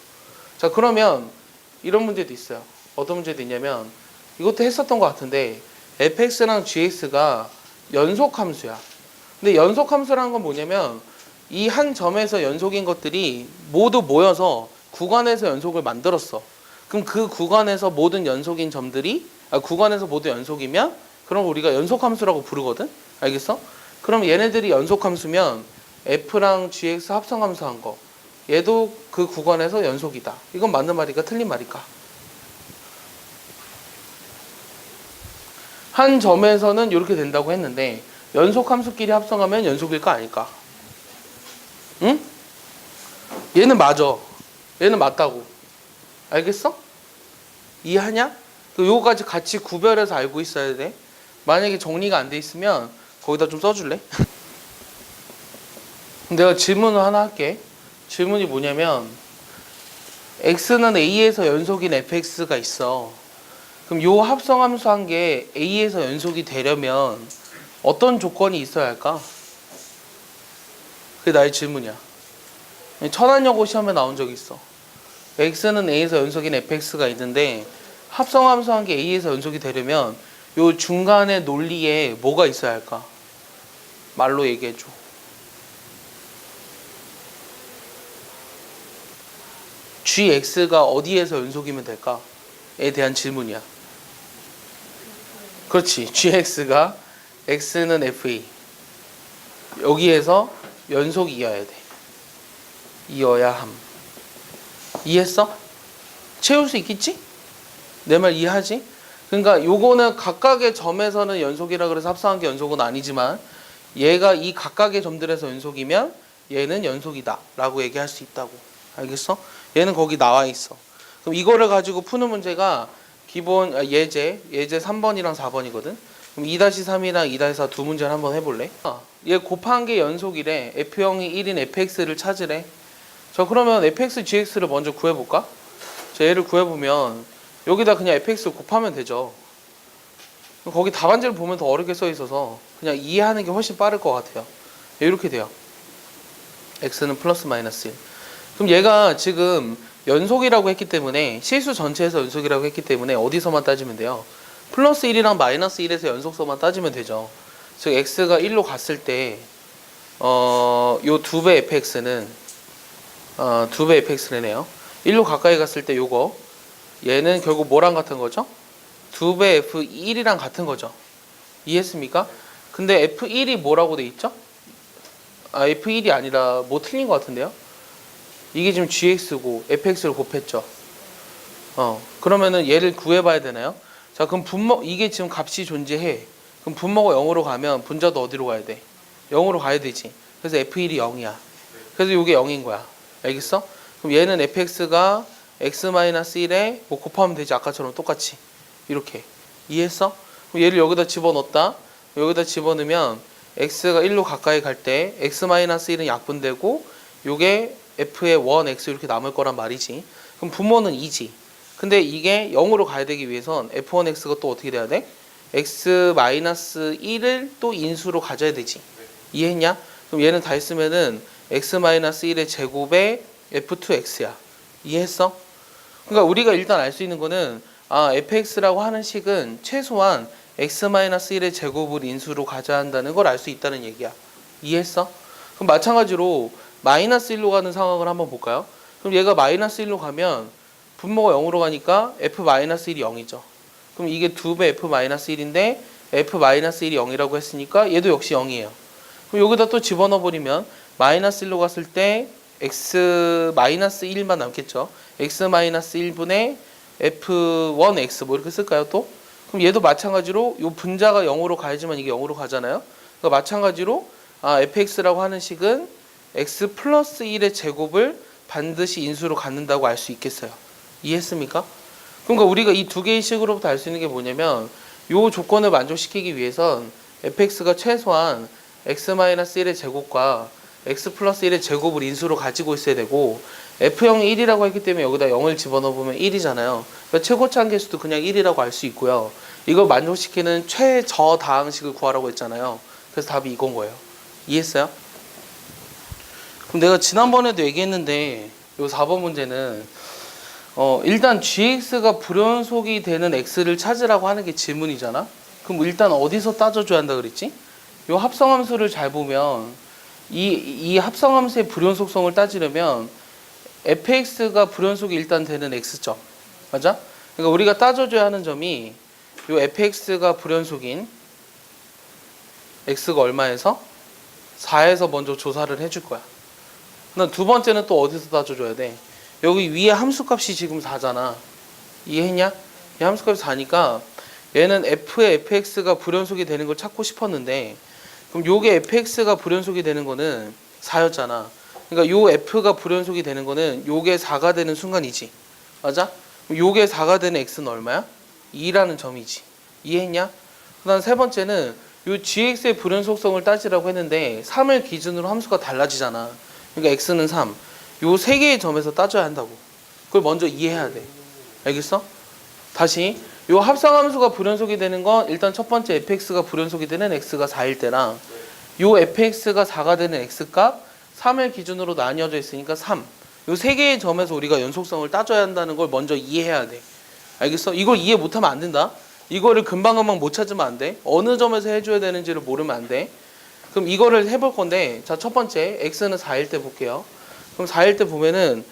자, 그러면 이런 문제도 있어요. 어떤 문제도 있냐면 이것도 했었던 것 같은데 fx랑 gx가 연속함수야. 근데 연속함수라는 건 뭐냐면 이 한 점에서 연속인 것들이 모두 모여서 구간에서 연속을 만들었어. 그럼 그 구간에서 모든 연속인 점들이 구간에서 모두 연속이면 그럼 우리가 연속함수라고 부르거든. 알겠어? 그럼 얘네들이 연속함수면 f랑 gx 합성함수한 거 얘도 그 구간에서 연속이다. 이건 맞는 말일까 틀린 말일까? 한 점에서는 이렇게 된다고 했는데 연속함수끼리 합성하면 연속일까 아닐까? 응? 얘는 맞아. 얘는 맞다고. 알겠어? 이해하냐? 요거까지 같이 구별해서 알고 있어야 돼. 만약에 정리가 안 돼 있으면 거기다 좀 써줄래? 내가 질문을 하나 할게. 질문이 뭐냐면 x는 a에서 연속인 fx가 있어. 그럼 요 합성함수 한 게 a에서 연속이 되려면 어떤 조건이 있어야 할까? 그게 나의 질문이야. 천안여고 시험에 나온 적이 있어. x는 a에서 연속인 fx가 있는데 합성함수 한 게 a에서 연속이 되려면 요 중간의 논리에 뭐가 있어야 할까? 말로 얘기해줘. gx가 어디에서 연속이면 될까? 에 대한 질문이야. 그렇지. gx가 x는 fa 여기에서 연속이어야 돼. 이어야 함. 이해했어? 채울 수 있겠지? 내 말 이해하지? 그러니까 요거는 각각의 점에서는 연속이라 그래서 합성한 게 연속은 아니지만 얘가 이 각각의 점들에서 연속이면 얘는 연속이다 라고 얘기할 수 있다고. 알겠어? 얘는 거기 나와 있어. 그럼 이거를 가지고 푸는 문제가 기본 예제 3번이랑 4번이거든. 그럼 2-3이랑 2-4 두 문제를 한번 해볼래? 얘 곱한 게 연속이래. F형이 1인 fx를 찾으래. 자, 그러면 fx, gx를 먼저 구해볼까? 자, 얘를 구해보면 여기다 그냥 fx 곱하면 되죠. 거기 답안지를 보면 더 어렵게 써 있어서 그냥 이해하는 게 훨씬 빠를 것 같아요. 이렇게 돼요. x는 플러스 마이너스 1. 그럼 얘가 지금 연속이라고 했기 때문에 실수 전체에서 연속이라고 했기 때문에 어디서만 따지면 돼요? 플러스 1이랑 마이너스 1에서 연속서만 따지면 되죠. 즉 x가 1로 갔을 때 요 2배 fx는 2배 fx래네요. 1로 가까이 갔을 때 요거 얘는 결국 뭐랑 같은 거죠? 2배 f1이랑 같은 거죠. 이해했습니까? 근데 f1이 뭐라고 돼 있죠? f1이 아니라 뭐 틀린 것 같은데요? 이게 지금 gx고 fx를 곱했죠. 그러면은 얘를 구해봐야 되나요? 자, 그럼 이게 지금 값이 존재해. 그럼 분모가 0으로 가면 분자도 어디로 가야 돼? 0으로 가야 되지. 그래서 f1이 0이야. 그래서 이게 0인 거야. 알겠어? 그럼 얘는 fx가 x-1에 뭐 곱하면 되지. 아까처럼 똑같이. 이렇게. 이해했어? 그럼 얘를 여기다 집어넣었다. 여기다 집어넣으면 x가 1로 가까이 갈 때 x-1은 약분되고 요게 f의 1x 이렇게 남을 거란 말이지. 그럼 분모는 2지. 근데 이게 0으로 가야 되기 위해선 f1x가 또 어떻게 돼야 돼? x-1을 또 인수로 가져야 되지. 이해했냐? 그럼 얘는 다 했으면은 x-1의 제곱에 f2x야. 이해했어? 그러니까 우리가 일단 알 수 있는 거는 fx라고 하는 식은 최소한 x-1의 제곱을 인수로 가져야 한다는 걸 알 수 있다는 얘기야. 이해했어? 그럼 마찬가지로 마이너스 1로 가는 상황을 한번 볼까요? 그럼 얘가 마이너스 1로 가면 분모가 0으로 가니까 f-1이 0이죠. 그럼 이게 2배 f-1인데 f-1이 0이라고 했으니까 얘도 역시 0이에요. 그럼 여기다 또 집어넣어 버리면 마이너스 1로 갔을 때 x-1만 남겠죠. x-1분의 f1x 뭐 이렇게 쓸까요 또? 그럼 얘도 마찬가지로 요 분자가 0으로 가야지만 이게 0으로 가잖아요. 그러니까 마찬가지로 fx라고 하는 식은 x 플러스 1의 제곱을 반드시 인수로 갖는다고 알 수 있겠어요. 이해했습니까? 그러니까 우리가 이 두 개의 식으로부터 알 수 있는 게 뭐냐면 요 조건을 만족시키기 위해선 fx가 최소한 x-1의 제곱과 x 플러스 1의 제곱을 인수로 가지고 있어야 되고 f0이 1이라고 했기 때문에 여기다 0을 집어넣으면 1이잖아요. 그러니까 최고치 한계수도 그냥 1이라고 알 수 있고요. 이걸 만족시키는 최저다항식을 구하라고 했잖아요. 그래서 답이 이건 거예요. 이해했어요? 그럼 내가 지난번에도 얘기했는데 요 4번 문제는 일단 gx가 불연속이 되는 x를 찾으라고 하는 게 질문이잖아. 그럼 일단 어디서 따져줘야 한다 그랬지? 요 합성함수를 잘 보면 이 합성함수의 불연속성을 따지려면 fx가 불연속이 일단 되는 x점 맞아? 그러니까 우리가 따져줘야 하는 점이 요 fx가 불연속인 x가 얼마에서? 4에서 먼저 조사를 해줄 거야. 그다음 두 번째는 또 어디서 따져줘야 돼? 여기 위에 함수값이 지금 4잖아. 이해했냐? 이 함수값이 4니까 얘는 f의 fx가 불연속이 되는 걸 찾고 싶었는데 그럼 요게 fx가 불연속이 되는 거는 4였잖아. 그러니까 요 f가 불연속이 되는 거는 요게 4가 되는 순간이지. 맞아? 요게 4가 되는 x는 얼마야? 2라는 점이지. 이해했냐? 그다음 세 번째는 요 gx의 불연속성을 따지라고 했는데 3을 기준으로 함수가 달라지잖아. 그러니까 x는 3. 요 세 개의 점에서 따져야 한다고. 그걸 먼저 이해해야 돼. 알겠어? 다시 요 합성함수가 불연속이 되는 건 일단 첫 번째 fx가 불연속이 되는 x가 4일 때랑 요 fx가 4가 되는 x값 3을 기준으로 나뉘어져 있으니까 3. 요 세 개의 점에서 우리가 연속성을 따져야 한다는 걸 먼저 이해해야 돼. 알겠어? 이걸 이해 못하면 안 된다. 이거를 금방금방 못 찾으면 안 돼. 어느 점에서 해줘야 되는지를 모르면 안 돼. 그럼 이거를 해볼 건데 자, 첫 번째 x는 4일 때 볼게요. 그럼 4일 때 보면은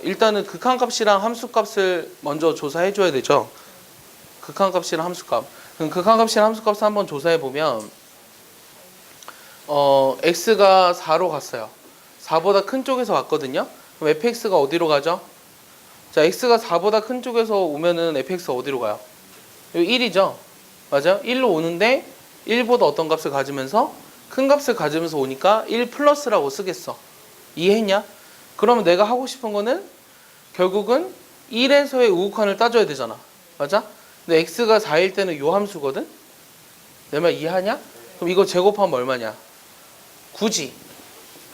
일단은 극한값이랑 함수값을 먼저 조사해 줘야 되죠. 극한값이랑 함수값. 그럼 극한값이랑 함수값을 한번 조사해 보면 x가 4로 갔어요. 4보다 큰 쪽에서 왔거든요. 그럼 fx가 어디로 가죠? 자, x가 4보다 큰 쪽에서 오면은 fx가 어디로 가요? 여기 1이죠. 맞아요? 1로 오는데 1보다 어떤 값을 가지면서 큰 값을 가지면서 오니까 1 플러스라고 쓰겠어. 이해했냐? 그러면 내가 하고 싶은 거는 결국은 1에서의 우극한을 따져야 되잖아. 맞아? 근데 x가 4일 때는 요 함수거든? 내 말 이해하냐? 그럼 이거 제곱하면 얼마냐? 9지.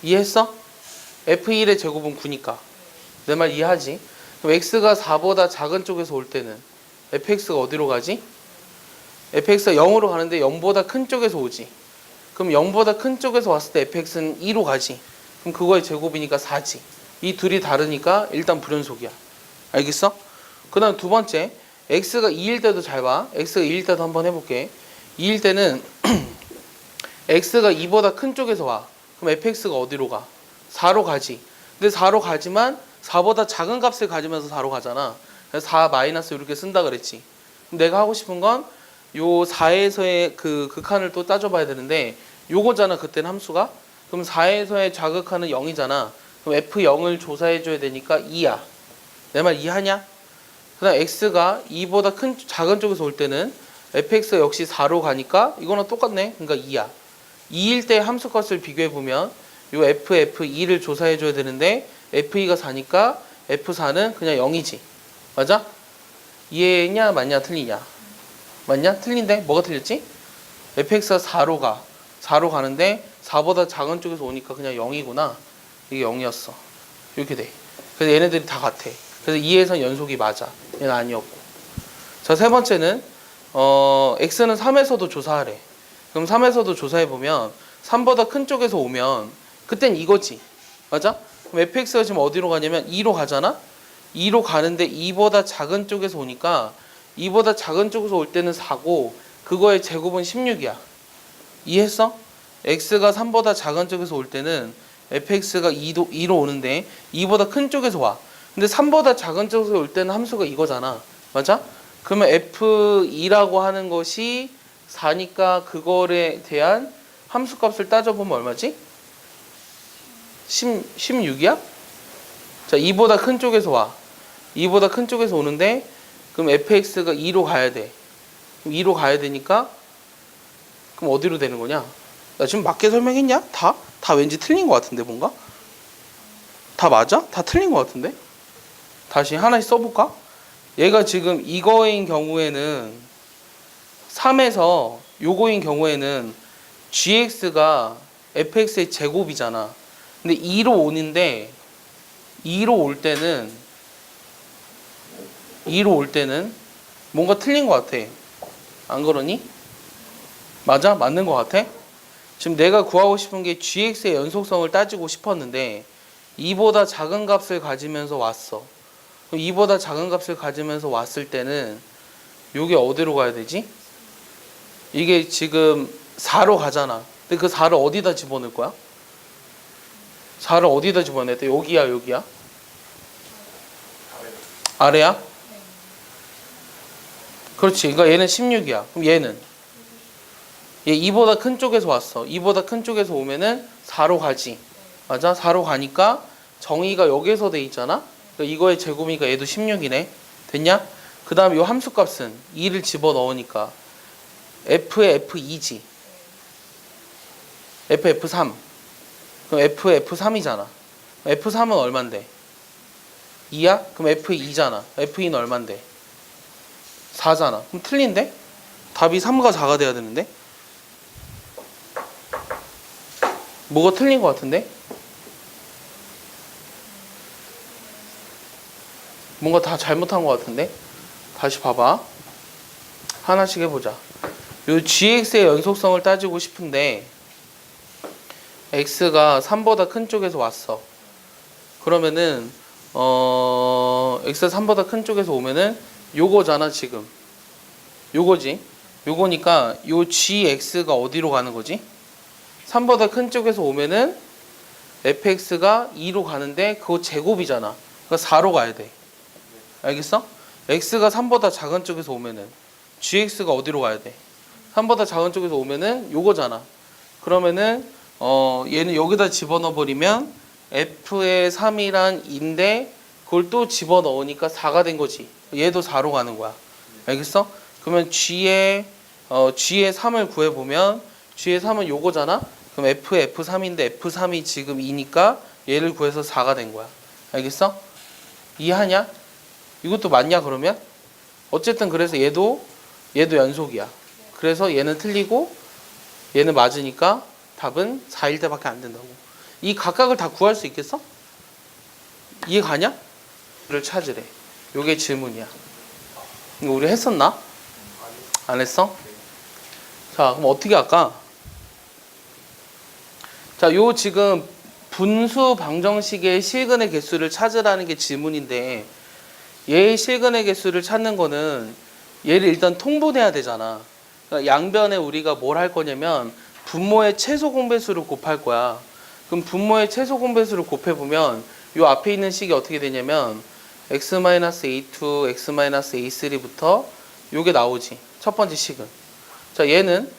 이해했어? f1의 제곱은 9니까. 내 말 이해하지? 그럼 x가 4보다 작은 쪽에서 올 때는 fx가 어디로 가지? fx가 0으로 가는데 0보다 큰 쪽에서 오지. 그럼 0보다 큰 쪽에서 왔을 때 fx는 2로 가지. 그럼 그거의 제곱이니까 4지. 이 둘이 다르니까 일단 불연속이야. 알겠어? 그 다음 두 번째 x가 2일 때도 잘 봐. x가 2일 때도 한번 해볼게. 2일 때는 x가 2보다 큰 쪽에서 와. 그럼 fx가 어디로 가? 4로 가지. 근데 4로 가지만 4보다 작은 값을 가지면서 4로 가잖아. 그래서 4 마이너스 이렇게 쓴다 그랬지. 그럼 내가 하고 싶은 건 요 4에서의 그 극한을 또 따져봐야 되는데 요거잖아 그때는 함수가. 그럼 4에서의 좌극한은 0이잖아. 그럼 f0을 조사해줘야 되니까 2야. 내 말 이해하냐? 그 다음 x가 2보다 작은 쪽에서 올 때는 fx가 역시 4로 가니까 이거랑 똑같네. 그러니까 2야. 2일 때 함수값을 비교해보면 요 f2를 조사해줘야 되는데 f2가 4니까 f4는 그냥 0이지. 맞아? 이해했냐? 맞냐? 틀리냐? 맞냐? 틀린데? 뭐가 틀렸지? fx가 4로 가. 4로 가는데 4보다 작은 쪽에서 오니까 그냥 0이구나. 이게 0이었어. 이렇게 돼. 그래서 얘네들이 다 같아. 그래서 2에선 연속이 맞아. 얘는 아니었고. 자, 세 번째는 x는 3에서도 조사하래. 그럼 3에서도 조사해보면 3보다 큰 쪽에서 오면 그땐 이거지. 맞아? 그럼 fx가 지금 어디로 가냐면 2로 가잖아? 2로 가는데 2보다 작은 쪽에서 오니까 2보다 작은 쪽에서 올 때는 4고 그거의 제곱은 16이야. 이해했어? x가 3보다 작은 쪽에서 올 때는 fx가 2로 오는데 2보다 큰 쪽에서 와. 근데 3보다 작은 쪽에서 올 때는 함수가 이거잖아. 맞아? 그러면 f2라고 하는 것이 4니까 그거에 대한 함수값을 따져보면 얼마지? 16이야? 자, 2보다 큰 쪽에서 와. 2보다 큰 쪽에서 오는데 그럼 fx가 2로 가야 돼. 그럼 2로 가야 되니까 그럼 어디로 되는 거냐? 나 지금 맞게 설명했냐? 다 왠지 틀린 것 같은데 뭔가? 다 맞아? 다 틀린 것 같은데? 다시 하나씩 써볼까? 얘가 지금 이거인 경우에는 3에서 요거인 경우에는 gx가 fx의 제곱이잖아. 근데 2로 오는데 2로 올 때는 뭔가 틀린 것 같아. 안 그러니? 맞아? 맞는 것 같아? 지금 내가 구하고 싶은 게 gx의 연속성을 따지고 싶었는데 2보다 작은 값을 가지면서 왔어. 2보다 작은 값을 가지면서 왔을 때는 이게 어디로 가야 되지? 이게 지금 4로 가잖아. 근데 그 4를 어디다 집어넣을 거야? 4를 어디다 집어넣을 때? 여기야, 여기야? 아래야? 그렇지. 그러니까 얘는 16이야. 그럼 얘는? 얘 2보다 큰 쪽에서 왔어. 2보다 큰 쪽에서 오면은 4로 가지. 맞아? 4로 가니까 정의가 여기서 돼 있잖아? 그러니까 이거의 제곱이니까 얘도 16이네. 됐냐? 그 다음 요 함수값은 2를 집어넣으니까 f의 f2지. f3. 그럼 f3이잖아. f3은 얼만데? 2야? 그럼 f2잖아. f2는 얼만데? 4잖아. 그럼 틀린데? 답이 3과 4가 돼야 되는데? 뭐가 틀린 것 같은데? 뭔가 다 잘못한 것 같은데? 다시 봐봐. 하나씩 해보자. 요 gx의 연속성을 따지고 싶은데 x가 3보다 큰 쪽에서 왔어. 그러면은 x가 3보다 큰 쪽에서 오면은 요거잖아 지금. 요거지. 요거니까 요 gx가 어디로 가는 거지? 3보다 큰 쪽에서 오면은 fx가 2로 가는데 그거 제곱이잖아. 그러니까 4로 가야 돼. 알겠어? x가 3보다 작은 쪽에서 오면은 gx가 어디로 가야 돼? 3보다 작은 쪽에서 오면은 요거잖아. 그러면은 얘는 여기다 집어넣어 버리면 f의 3이란 2인데 그걸 또 집어넣으니까 4가 된 거지. 얘도 4로 가는 거야. 알겠어? 그러면 g의 3을 구해 보면 g의 3은 요거잖아. 그럼 f의 f3인데 f3이 지금 2니까 얘를 구해서 4가 된 거야. 알겠어? 이해하냐? 이것도 맞냐 그러면? 어쨌든 그래서 얘도 연속이야. 그래서 얘는 틀리고 얘는 맞으니까 답은 4일 때밖에 안 된다고. 이 각각을 다 구할 수 있겠어? 이해 가냐? 를 찾으래. 요게 질문이야. 이거 우리 했었나? 안 했어? 자, 그럼 어떻게 할까? 자, 요 지금 분수 방정식의 실근의 개수를 찾으라는 게 질문인데 얘의 실근의 개수를 찾는 거는 얘를 일단 통분해야 되잖아. 그러니까 양변에 우리가 뭘 할 거냐면 분모의 최소 공배수를 곱할 거야. 그럼 분모의 최소 공배수를 곱해보면 요 앞에 있는 식이 어떻게 되냐면 x-a2, x-a3부터 요게 나오지. 첫 번째 식은. 자, 얘는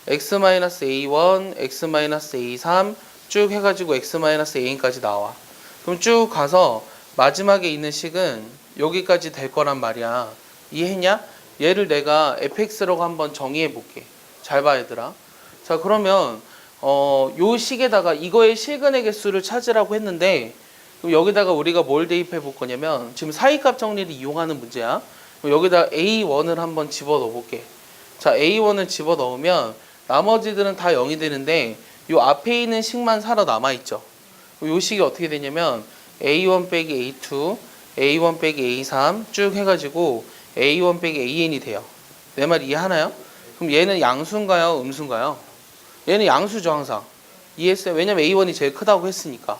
x-a1, x-a3 쭉 해가지고 x-an까지 나와. 그럼 쭉 가서 마지막에 있는 식은 여기까지 될 거란 말이야. 이해했냐? 얘를 내가 fx라고 한번 정의해 볼게. 잘 봐 얘들아. 자, 그러면 요 식에다가 이거의 실근의 개수를 찾으라고 했는데 그럼 여기다가 우리가 뭘 대입해 볼 거냐면 지금 사이값 정리를 이용하는 문제야. 그럼 여기다 a1을 한번 집어넣어 볼게. 자, a1을 집어넣으면 나머지들은 다 0이 되는데 요 앞에 있는 식만 살아남아 있죠. 요 식이 어떻게 되냐면 a1 빼기 a2 A1 빼기 A3 쭉 해가지고 A1 빼기 AN이 돼요. 내 말 이해하나요? 그럼 얘는 양수인가요? 음수인가요? 얘는 양수죠 항상. 이해했어요? 왜냐면 A1이 제일 크다고 했으니까.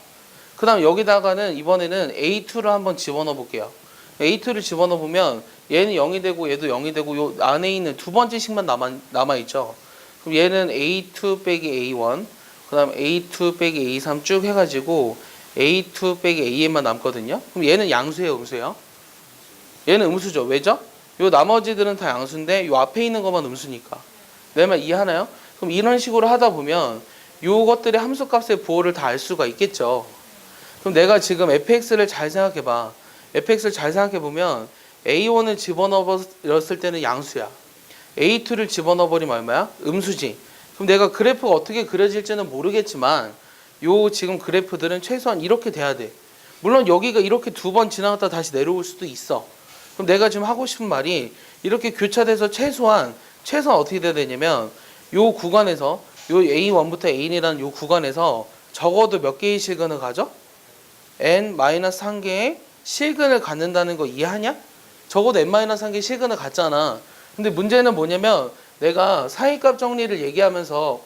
그 다음 여기다가는 이번에는 A2를 한번 집어넣어 볼게요. A2를 집어넣어 보면 얘는 0이 되고 얘도 0이 되고 요 안에 있는 두 번째 식만 남아있죠. 그럼 얘는 A2 빼기 A1 그 다음 A2 빼기 A3 쭉 해가지고 A2 빼기 AN만 남거든요. 그럼 얘는 양수예요, 음수예요? 얘는 음수죠. 왜죠? 요 나머지들은 다 양수인데 요 앞에 있는 것만 음수니까. 내 말 이해하나요? 그럼 이런 식으로 하다 보면 요것들의 함수값의 부호를 다 알 수가 있겠죠. 그럼 내가 지금 fx를 잘 생각해봐. fx를 잘 생각해보면 A1을 집어넣었을 때는 양수야. A2를 집어넣어버리면 얼마야? 음수지. 그럼 내가 그래프가 어떻게 그려질지는 모르겠지만 요 지금 그래프들은 최소한 이렇게 돼야 돼. 물론 여기가 이렇게 두 번 지나갔다 다시 내려올 수도 있어. 그럼 내가 지금 하고 싶은 말이 이렇게 교차돼서 최소한 어떻게 돼야 되냐면 요 구간에서 요 A1부터 N이라는 요 구간에서 적어도 몇 개의 실근을 가져? n-1개의 실근을 갖는다는 거 이해하냐? 적어도 n-1개의 실근을 갖잖아. 근데 문제는 뭐냐면 내가 사이값 정리를 얘기하면서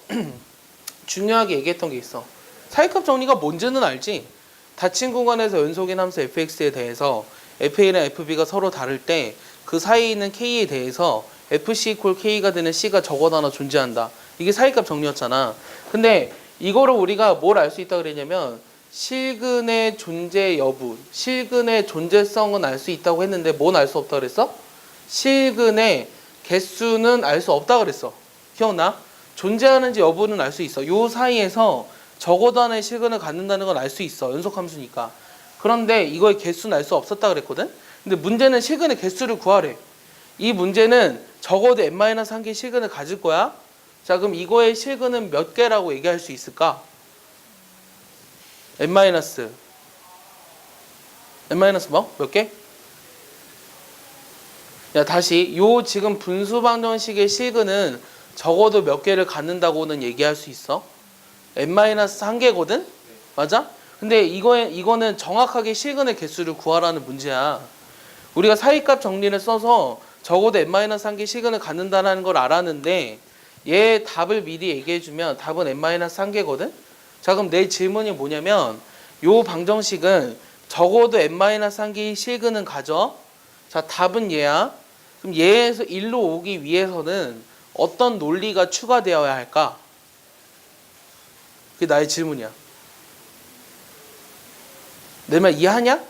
중요하게 얘기했던 게 있어. 사이값 정리가 뭔지는 알지? 닫힌 구간에서 연속인 함수 fx에 대해서 fa랑 fb가 서로 다를 때 그 사이에 있는 k에 대해서 fc 이퀄 k가 되는 c가 적어도 하나 존재한다. 이게 사이값 정리였잖아. 근데 이거를 우리가 뭘 알 수 있다 그랬냐면 실근의 존재 여부, 실근의 존재성은 알 수 있다고 했는데 뭔 알 수 없다 그랬어? 실근의 개수는 알 수 없다 그랬어. 기억나? 존재하는지 여부는 알 수 있어. 요 사이에서 적어도 하나의 실근을 갖는다는 건 알 수 있어. 연속함수니까. 그런데 이거의 개수는 알 수 없었다 그랬거든? 근데 문제는 실근의 개수를 구하래. 이 문제는 적어도 n-1개의 실근을 가질 거야. 자, 그럼 이거의 실근은 몇 개라고 얘기할 수 있을까? n- 뭐? 몇 개? 야, 다시 요 지금 분수방정식의 실근은 적어도 몇 개를 갖는다고는 얘기할 수 있어? n-1개거든? 맞아? 근데 이거는 정확하게 실근의 개수를 구하라는 문제야. 우리가 사이값 정리를 써서 적어도 n-1개 실근을 갖는다는 걸 알았는데 얘 답을 미리 얘기해주면 답은 n-1개거든? 자, 그럼 내 질문이 뭐냐면 요 방정식은 적어도 n-1개의 실근은 가져. 자, 답은 얘야. 그럼 얘에서 1로 오기 위해서는 어떤 논리가 추가되어야 할까? 그게 나의 질문이야. 내 말 이해하냐?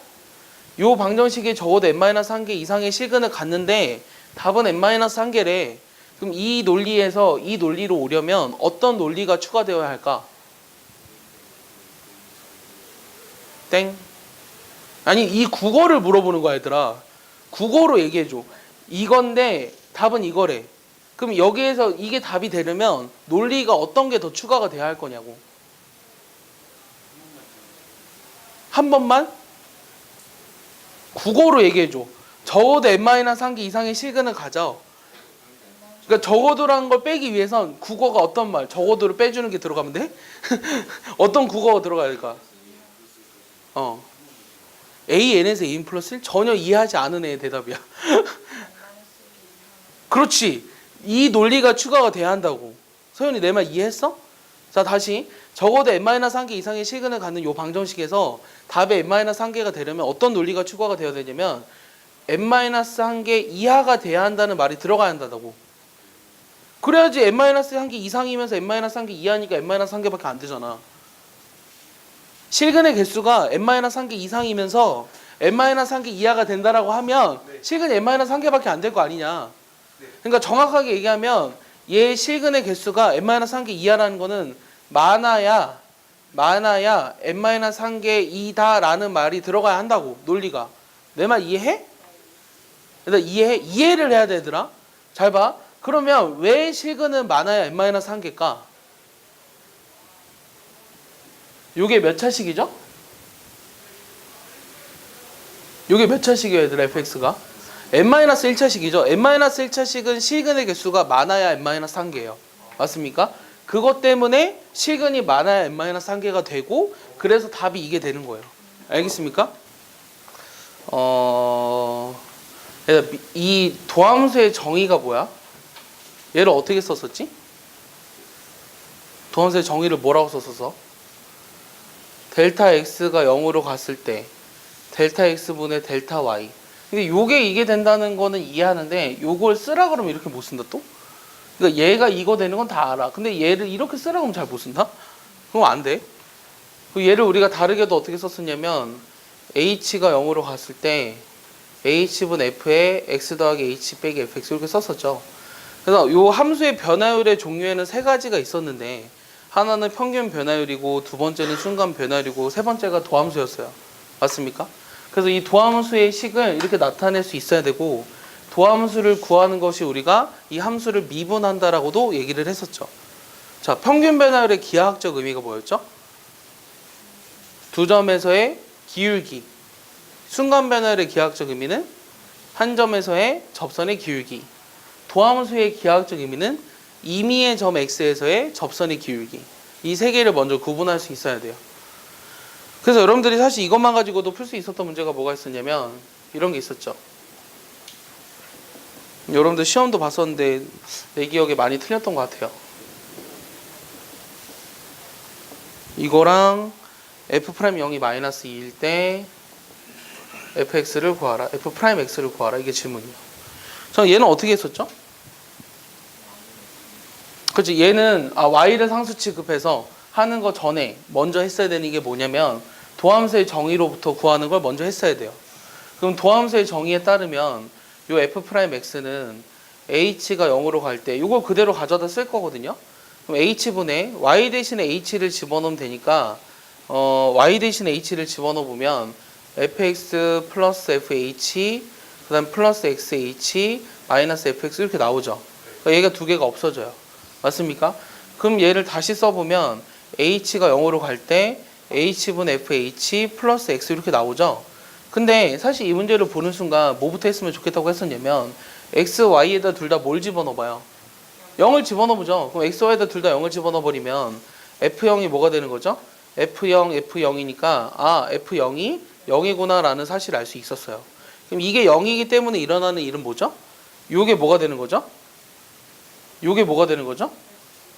요 방정식에 적어도 n-1개 이상의 실근을 갖는데 답은 n-1개래. 그럼 이 논리에서 이 논리로 오려면 어떤 논리가 추가되어야 할까? 땡. 아니 이 국어를 물어보는 거야 얘들아. 국어로 얘기해줘. 이건데 답은 이거래. 그럼 여기에서 이게 답이 되려면 논리가 어떤 게 더 추가가 돼야 할 거냐고. 한 번만? 국어로 얘기해줘. 적어도 n-3개 이상의 실근을 가져. 그러니까 적어도라는 걸 빼기 위해선 국어가 어떤 말, 적어도를 빼주는 게 들어가면 돼? 어떤 국어가 들어가야 될까? AN에서 AN 플러스 1? 전혀 이해하지 않은 애의 대답이야. 그렇지. 이 논리가 추가가 돼야 한다고. 서윤이 내 말 이해했어? 자, 다시. 적어도 n-3개 이상의 실근을 갖는 이 방정식에서 답에 n-3개가 되려면 어떤 논리가 추가가 되어야 되냐면 n-1개 이하가 돼야 한다는 말이 들어가야 한다고. 그래야지 n-1개 이상이면서 n-3개 이하니까 n-3개밖에 안 되잖아. 실근의 개수가 n-3개 이상이면서 n-3개 이하가 된다라고 하면 실근이 n-3개밖에 안 될 거 아니냐. 그러니까 정확하게 얘기하면 얘 실근의 개수가 n-3개 이하라는 거는 많아야 n-3개 라는 말이 들어가야 한다고. 논리가. 내 말 이해해? 얘들아 이해를 해야 돼 얘들아. 잘 봐. 그러면 왜 실근은 많아야 n-3개일까? 요게 몇 차식이죠? 요게 몇 차식이에요 얘들아 fx가? n-1차식이죠. n-1차식은 실근의 개수가 많아야 n-3개예요. 맞습니까? 그것 때문에 실근이 많아야 n-3개가 되고 그래서 답이 이게 되는 거예요. 알겠습니까? 이 도함수의 정의가 뭐야? 얘를 어떻게 썼었지? 도함수의 정의를 뭐라고 썼었어? 델타 x가 0으로 갔을 때 델타 x분의 델타 y. 근데 요게 이게 된다는 거는 이해하는데 요걸 쓰라 그러면 이렇게 못 쓴다 또? 그러니까 얘가 이거 되는 건 다 알아. 근데 얘를 이렇게 쓰라 그러면 잘 못 쓴다? 그럼 안 돼. 얘를 우리가 다르게도 어떻게 썼었냐면 h가 0으로 갔을 때 h분 f에 x 더하기 h 빼기 fx 이렇게 썼었죠. 그래서 요 함수의 변화율의 종류에는 세 가지가 있었는데 하나는 평균 변화율이고 두 번째는 순간 변화율이고 세 번째가 도함수였어요. 맞습니까? 그래서 이 도함수의 식을 이렇게 나타낼 수 있어야 되고 도함수를 구하는 것이 우리가 이 함수를 미분한다라고도 얘기를 했었죠. 자, 평균 변화율의 기하학적 의미가 뭐였죠? 두 점에서의 기울기. 순간 변화율의 기하학적 의미는 한 점에서의 접선의 기울기. 도함수의 기하학적 의미는 임의의 점 x에서의 접선의 기울기. 이 세 개를 먼저 구분할 수 있어야 돼요. 그래서 여러분들이 사실 이것만 가지고도 풀 수 있었던 문제가 뭐가 있었냐면 이런 게 있었죠. 여러분들 시험도 봤었는데 내 기억에 많이 틀렸던 것 같아요. 이거랑 f'0이 마이너스 2일 때 fx를 구하라. f'x를 구하라. 이게 질문이에요. 저 얘는 어떻게 했었죠? 그렇지. 얘는 y를 상수 취급해서 하는 거 전에 먼저 했어야 되는 게 뭐냐면 도함수의 정의로부터 구하는 걸 먼저 했어야 돼요. 그럼 도함수의 정의에 따르면 요 f'x는 h가 0으로 갈 때 이걸 그대로 가져다 쓸 거거든요. 그럼 h분에 y 대신에 h를 집어넣으면 되니까 y 대신에 h를 집어넣으면 fx 플러스 fh 그 다음 플러스 xh 마이너스 fx 이렇게 나오죠. 그러니까 얘가 두 개가 없어져요. 맞습니까? 그럼 얘를 다시 써보면 h가 0으로 갈 때 h분 fh 플러스 x 이렇게 나오죠. 근데 사실 이 문제를 보는 순간 뭐부터 했으면 좋겠다고 했었냐면 x, y에다 둘 다 뭘 집어넣어봐요? 0을 집어넣어보죠. 그럼 x, y에다 둘 다 0을 집어넣어버리면 f0이 뭐가 되는 거죠? f0, f0이니까 f0이 0이구나 라는 사실을 알 수 있었어요. 그럼 이게 0이기 때문에 일어나는 일은 뭐죠? 요게 뭐가 되는 거죠? 요게 뭐가 되는 거죠?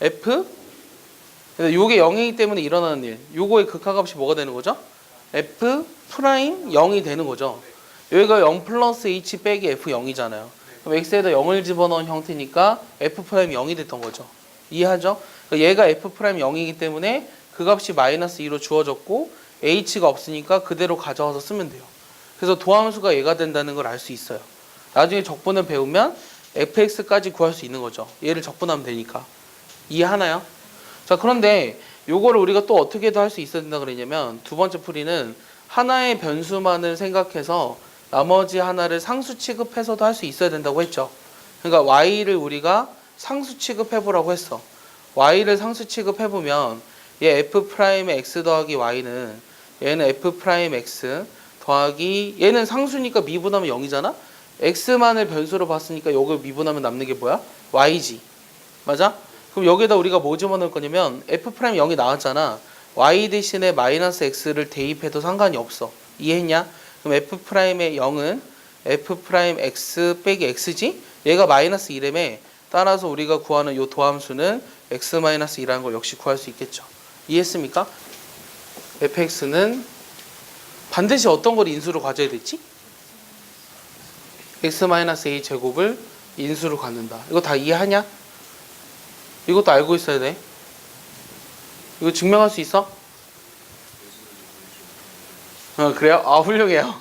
f 요게 0이기 때문에 일어나는 일. 요거의 극하값이 뭐가 되는 거죠? f 프라임 0이 되는 거죠. 여기가 0 플러스 h 빼기 f0이잖아요. 그럼 x에다 0을 집어넣은 형태니까 f 프라임 0이 됐던 거죠. 이해하죠? 그러니까 얘가 f 프라임 0이기 때문에 그 값이 마이너스 2로 주어졌고 h가 없으니까 그대로 가져와서 쓰면 돼요. 그래서 도함수가 얘가 된다는 걸 알 수 있어요. 나중에 적분을 배우면 fx까지 구할 수 있는 거죠. 얘를 적분하면 되니까. 이해하나요? 자, 그런데 요거를 우리가 또 어떻게도 할 수 있어야 된다 그랬냐면 두 번째 풀이는 하나의 변수만을 생각해서 나머지 하나를 상수 취급해서도 할 수 있어야 된다고 했죠. 그러니까 y를 우리가 상수 취급해보라고 했어. y를 상수 취급해보면 얘 f'의 x 더하기 y는 얘는 f'x 더하기 얘는 상수니까 미분하면 0이잖아? x만을 변수로 봤으니까 여기 미분하면 남는 게 뭐야? y지. 맞아? 그럼 여기다 우리가 뭐 집어넣을 거냐면 f'0이 나왔잖아. y 대신에 마이너스 x를 대입해도 상관이 없어. 이해했냐? 그럼 f'의 0은 f'x 빼기 x지? 얘가 마이너스 1이라며 따라서 우리가 구하는 요 도함수는 x-2라는 걸 역시 구할 수 있겠죠. 이해했습니까? fx는 반드시 어떤 걸 인수로 가져야 됐지? x-a 제곱을 인수로 갖는다. 이거 다 이해하냐? 이것도 알고 있어야 돼. 이거 증명할 수 있어? 그래요? 훌륭해요.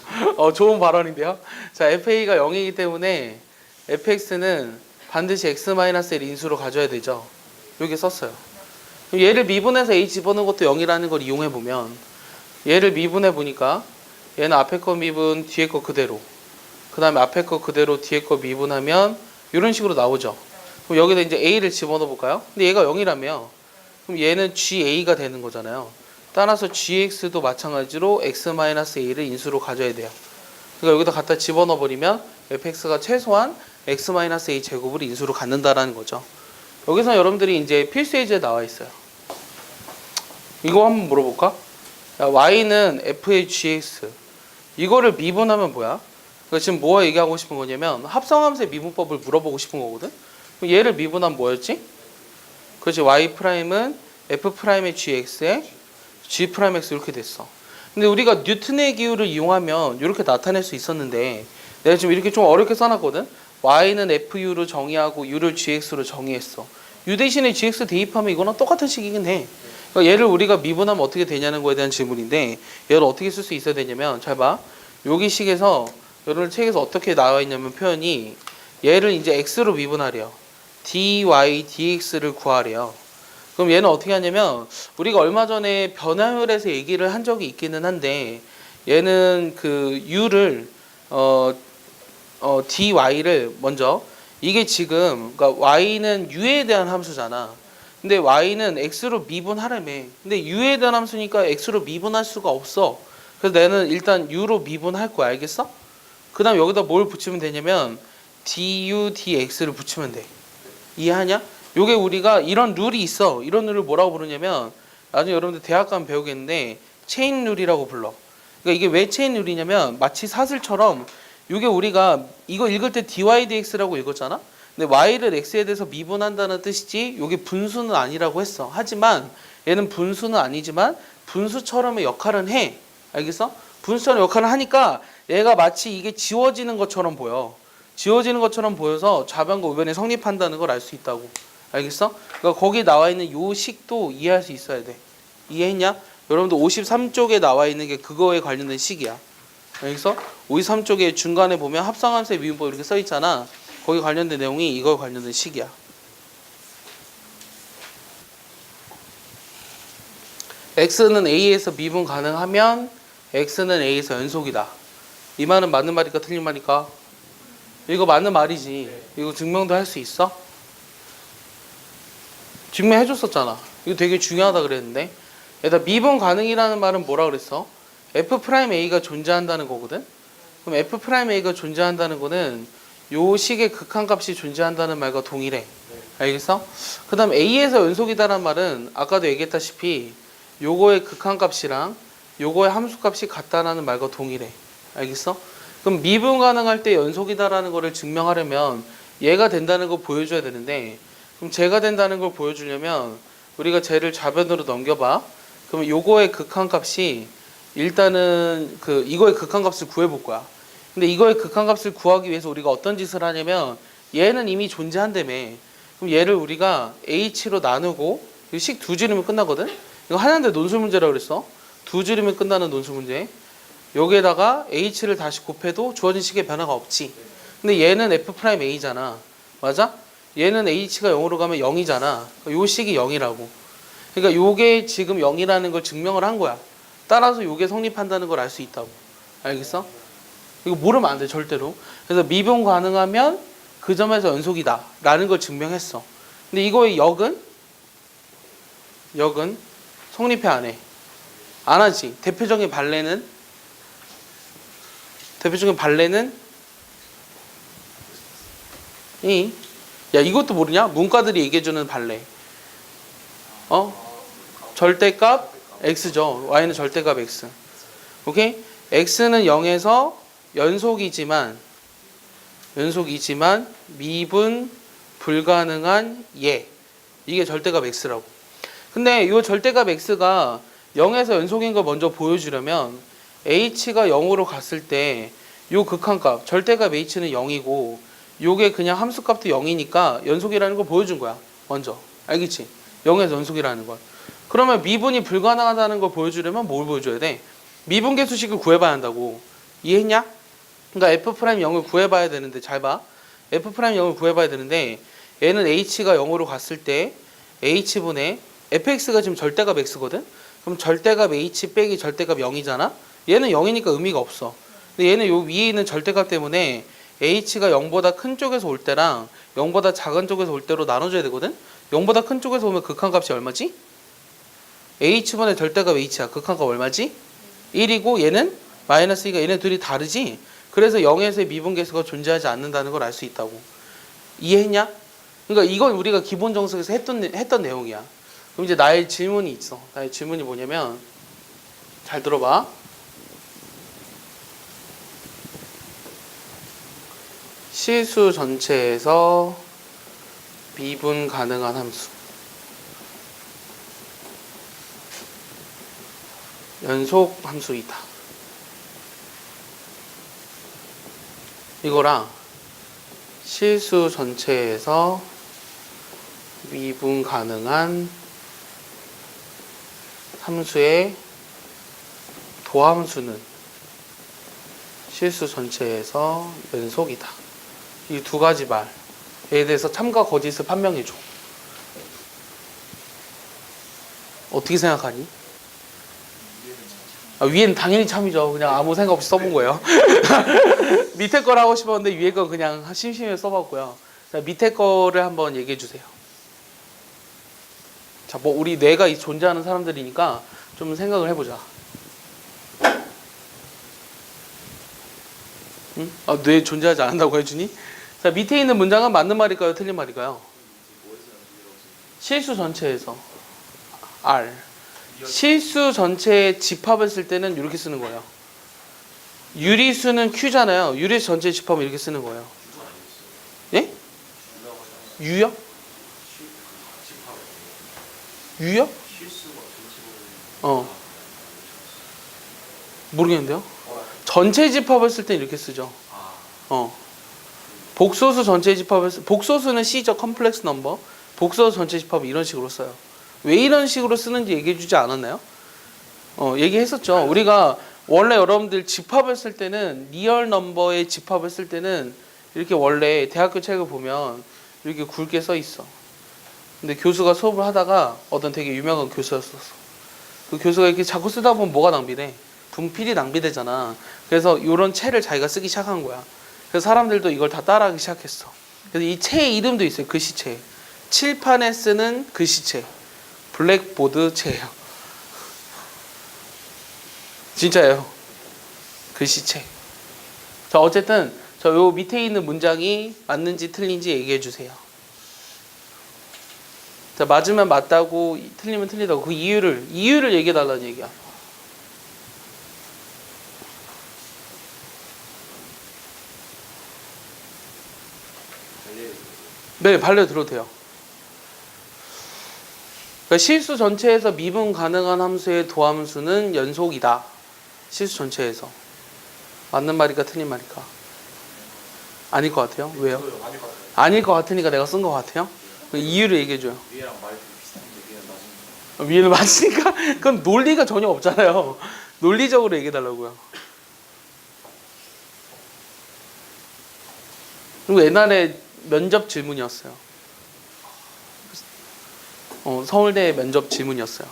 좋은 발언인데요. 자, fa가 0이기 때문에 fx는 반드시 x-l 인수로 가져야 되죠. 여기 썼어요. 그럼 얘를 미분해서 a 집어넣은 것도 0이라는 걸 이용해 보면 얘를 미분해 보니까 얘는 앞에 거 미분, 뒤에 거 그대로. 그 다음에 앞에 거 그대로, 뒤에 거 미분하면 이런 식으로 나오죠. 그럼 여기다 이제 a를 집어넣어 볼까요? 근데 얘가 0이라며. 그럼 얘는 ga가 되는 거잖아요. 따라서 gx도 마찬가지로 x-a를 인수로 가져야 돼요. 그러니까 여기다 갖다 집어넣어 버리면 fx가 최소한 x-a 제곱을 인수로 갖는다라는 거죠. 여기서 여러분들이 이제 필수 예제에 나와 있어요. 이거 한번 물어볼까? 야, y는 f의 gx, 이거를 미분하면 뭐야? 그러니까 지금 뭐 얘기하고 싶은 거냐면 합성함수의 미분법을 물어보고 싶은 거거든. 그럼 얘를 미분하면 뭐였지? 그렇지. y''은 f'의 gx에 g'x 이렇게 됐어. 근데 우리가 뉴턴의 기호를 이용하면 이렇게 나타낼 수 있었는데 내가 지금 이렇게 좀 어렵게 써놨거든. y는 fu로 정의하고 u를 gx로 정의했어. u 대신에 gx 대입하면 이거랑 똑같은 식이긴 해. 그러니까 얘를 우리가 미분하면 어떻게 되냐는 거에 대한 질문인데 얘를 어떻게 쓸 수 있어야 되냐면 잘 봐. 여기 식에서 여러분 책에서 어떻게 나와 있냐면 표현이 얘를 이제 x로 미분하래요. dy dx를 구하래요. 그럼 얘는 어떻게 하냐면 우리가 얼마 전에 변화율에서 얘기를 한 적이 있기는 한데 얘는 그 u를 dy를 먼저 이게 지금 그러니까 y는 u에 대한 함수잖아. 근데 y는 x로 미분하라며. 근데 u에 대한 함수니까 x로 미분할 수가 없어. 그래서 나는 일단 u로 미분할 거야. 알겠어? 그 다음 여기다 뭘 붙이면 되냐면 du dx를 붙이면 돼. 이해하냐? 요게 우리가 이런 룰이 있어. 이런 룰을 뭐라고 부르냐면 나중에 여러분들 대학 가면 배우겠는데 체인 룰이라고 불러. 그러니까 이게 왜 체인 룰이냐면 마치 사슬처럼 요게 우리가 이거 읽을 때 dy dx라고 읽었잖아. 근데 y를 x에 대해서 미분한다는 뜻이지 요게 분수는 아니라고 했어. 하지만 얘는 분수는 아니지만 분수처럼의 역할은 해. 알겠어? 분수처럼 역할을 하니까 얘가 마치 이게 지워지는 것처럼 보여. 지워지는 것처럼 보여서 좌변과 우변이 성립한다는 걸 알 수 있다고. 알겠어? 그러니까 거기 나와 있는 요 식도 이해할 수 있어야 돼. 이해했냐? 여러분들 53쪽에 나와 있는 게 그거에 관련된 식이야. 알겠어? 53쪽에 중간에 보면 합성함수의 미분법 이렇게 써 있잖아. 거기 관련된 내용이 이거에 관련된 식이야. x는 a에서 미분 가능하면 x는 a에서 연속이다. 이 말은 맞는 말일까 틀린 말일까? 이거 맞는 말이지. 이거 증명도 할 수 있어? 증명해 줬었잖아. 이거 되게 중요하다 그랬는데. 얘들아 미분 가능이라는 말은 뭐라 그랬어? f'a가 존재한다는 거거든. 그럼 f'a가 존재한다는 거는 요 식의 극한값이 존재한다는 말과 동일해. 알겠어? 그 다음 a에서 연속이다라는 말은 아까도 얘기했다시피 요거의 극한값이랑 요거의 함수값이 같다라는 말과 동일해. 알겠어? 그럼 미분 가능할 때 연속이다라는 거를 증명하려면 얘가 된다는 걸 보여줘야 되는데 그럼 쟤가 된다는 걸 보여주려면 우리가 쟤를 좌변으로 넘겨봐. 그러면 요거의 극한값이 일단은 이거의 극한값을 구해볼 거야. 근데 이거의 극한값을 구하기 위해서 우리가 어떤 짓을 하냐면 얘는 이미 존재한다며. 그럼 얘를 우리가 h로 나누고 식 두 줄이면 끝나거든. 이거 하나인데 논술 문제라고 그랬어. 두 줄이면 끝나는 논술 문제. 여기에다가 h를 다시 곱해도 주어진 식의 변화가 없지. 근데 얘는 f'a잖아. 맞아? 얘는 h가 0으로 가면 0이잖아. 요 식이 0이라고. 그러니까 요게 지금 0이라는 걸 증명을 한 거야. 따라서 요게 성립한다는 걸 알 수 있다고. 알겠어? 이거 모르면 안 돼, 절대로. 그래서 미분 가능하면 그 점에서 연속이다 라는 걸 증명했어. 근데 이거의 역은 성립해 안 해. 안 하지. 대표적인 발레는 야 이것도 모르냐? 문과들이 얘기해주는 발레. 절대값 x죠. y는 절대값 x. 오케이? x는 0에서 연속이지만 미분 불가능한 얘. 이게 절대값 x라고. 근데 이 절대값 x가 0에서 연속인 걸 먼저 보여주려면 h가 0으로 갔을 때 요 극한값 절대값 h는 0이고 요게 그냥 함수값도 0이니까 연속이라는 걸 보여준 거야. 먼저. 알겠지? 0에서 연속이라는 걸. 그러면 미분이 불가능하다는 걸 보여주려면 뭘 보여줘야 돼? 미분계수식을 구해봐야 한다고. 이해했냐? 그러니까 f'0을 구해봐야 되는데 잘 봐. f'0을 구해봐야 되는데 얘는 h가 0으로 갔을 때 h분의 fx가 지금 절대값 x거든? 그럼 절대값 h 빼기 절대값 0이잖아? 얘는 0이니까 의미가 없어. 근데 얘는 요 위에 있는 절대값 때문에 h가 0보다 큰 쪽에서 올 때랑 0보다 작은 쪽에서 올 때로 나눠줘야 되거든? 0보다 큰 쪽에서 오면 극한값이 얼마지? h분의 절대값 h야. 극한값 얼마지? 1이고 얘는 마이너스 2가 얘네 둘이 다르지? 그래서 0에서의 미분계수가 존재하지 않는다는 걸 알 수 있다고. 이해했냐? 그러니까 이건 우리가 기본 정석에서 했던 내용이야. 그럼 이제 나의 질문이 있어. 나의 질문이 뭐냐면 잘 들어봐. 실수 전체에서 미분 가능한 함수. 연속 함수이다. 이거랑 실수 전체에서 미분 가능한 함수의 도함수는 실수 전체에서 연속이다. 이 두 가지 말에 대해서 참과 거짓을 판명해줘. 어떻게 생각하니? 위에는 당연히 참이죠. 그냥 아무 생각 없이 써본 거예요. 밑에 걸 하고 싶었는데 위에 건 그냥 심심해 써봤고요. 자, 밑에 거를 한번 얘기해 주세요. 자, 뭐 우리 뇌가 존재하는 사람들이니까 좀 생각을 해보자. 응? 뇌 존재하지 않는다고 해주니? 자, 밑에 있는 문장은 맞는 말일까요? 틀린 말일까요? 실수 전체에서 R. 실수 전체의 집합을 쓸 때는 이렇게 쓰는 거예요. 유리수는 Q잖아요. 유리수 전체의 집합은 이렇게 쓰는 거예요. 예? U요? U요? 모르겠는데요. 전체 집합을 쓸 때 이렇게 쓰죠. 복소수 전체 집합을 복소수는 C죠. 컴플렉스 넘버. 복소수 전체 집합은 이런 식으로 써요. 왜 이런 식으로 쓰는지 얘기해 주지 않았나요? 얘기했었죠. 우리가 원래 여러분들 집합을 쓸 때는 리얼 넘버의 집합을 쓸 때는 이렇게 원래 대학교 책을 보면 이렇게 굵게 써 있어. 근데 교수가 수업을 하다가 어떤 되게 유명한 교수였었어. 그 교수가 이렇게 자꾸 쓰다 보면 뭐가 낭비돼? 분필이 낭비되잖아. 그래서 이런 채를 자기가 쓰기 시작한 거야. 그래서 사람들도 이걸 다 따라하기 시작했어. 그래서 이 채의 이름도 있어요. 글씨체. 칠판에 쓰는 글씨체. 블랙보드 채예요. 진짜예요. 글씨체. 자, 어쨌든 저 요 밑에 있는 문장이 맞는지 틀린지 얘기해 주세요. 자, 맞으면 맞다고 틀리면 틀리다고 그 이유를 얘기해 달라는 얘기야. 네, 발레 들어도 돼요. 그러니까 실수 전체에서 미분 가능한 함수의 도함수는 연속이다. 실수 전체에서. 맞는 말일까 틀린 말일까? 아닐 것 같아요. 왜요? 아닐 것 같으니까 내가 쓴 것 같아요. 그 이유를 얘기해줘요. 위에랑 말이 비슷한데 위에는 맞으니까 그건 논리가 전혀 없잖아요. 논리적으로 얘기해달라고요. 그리고 옛날에 면접 질문이었어요. 서울대 면접 질문이었어요.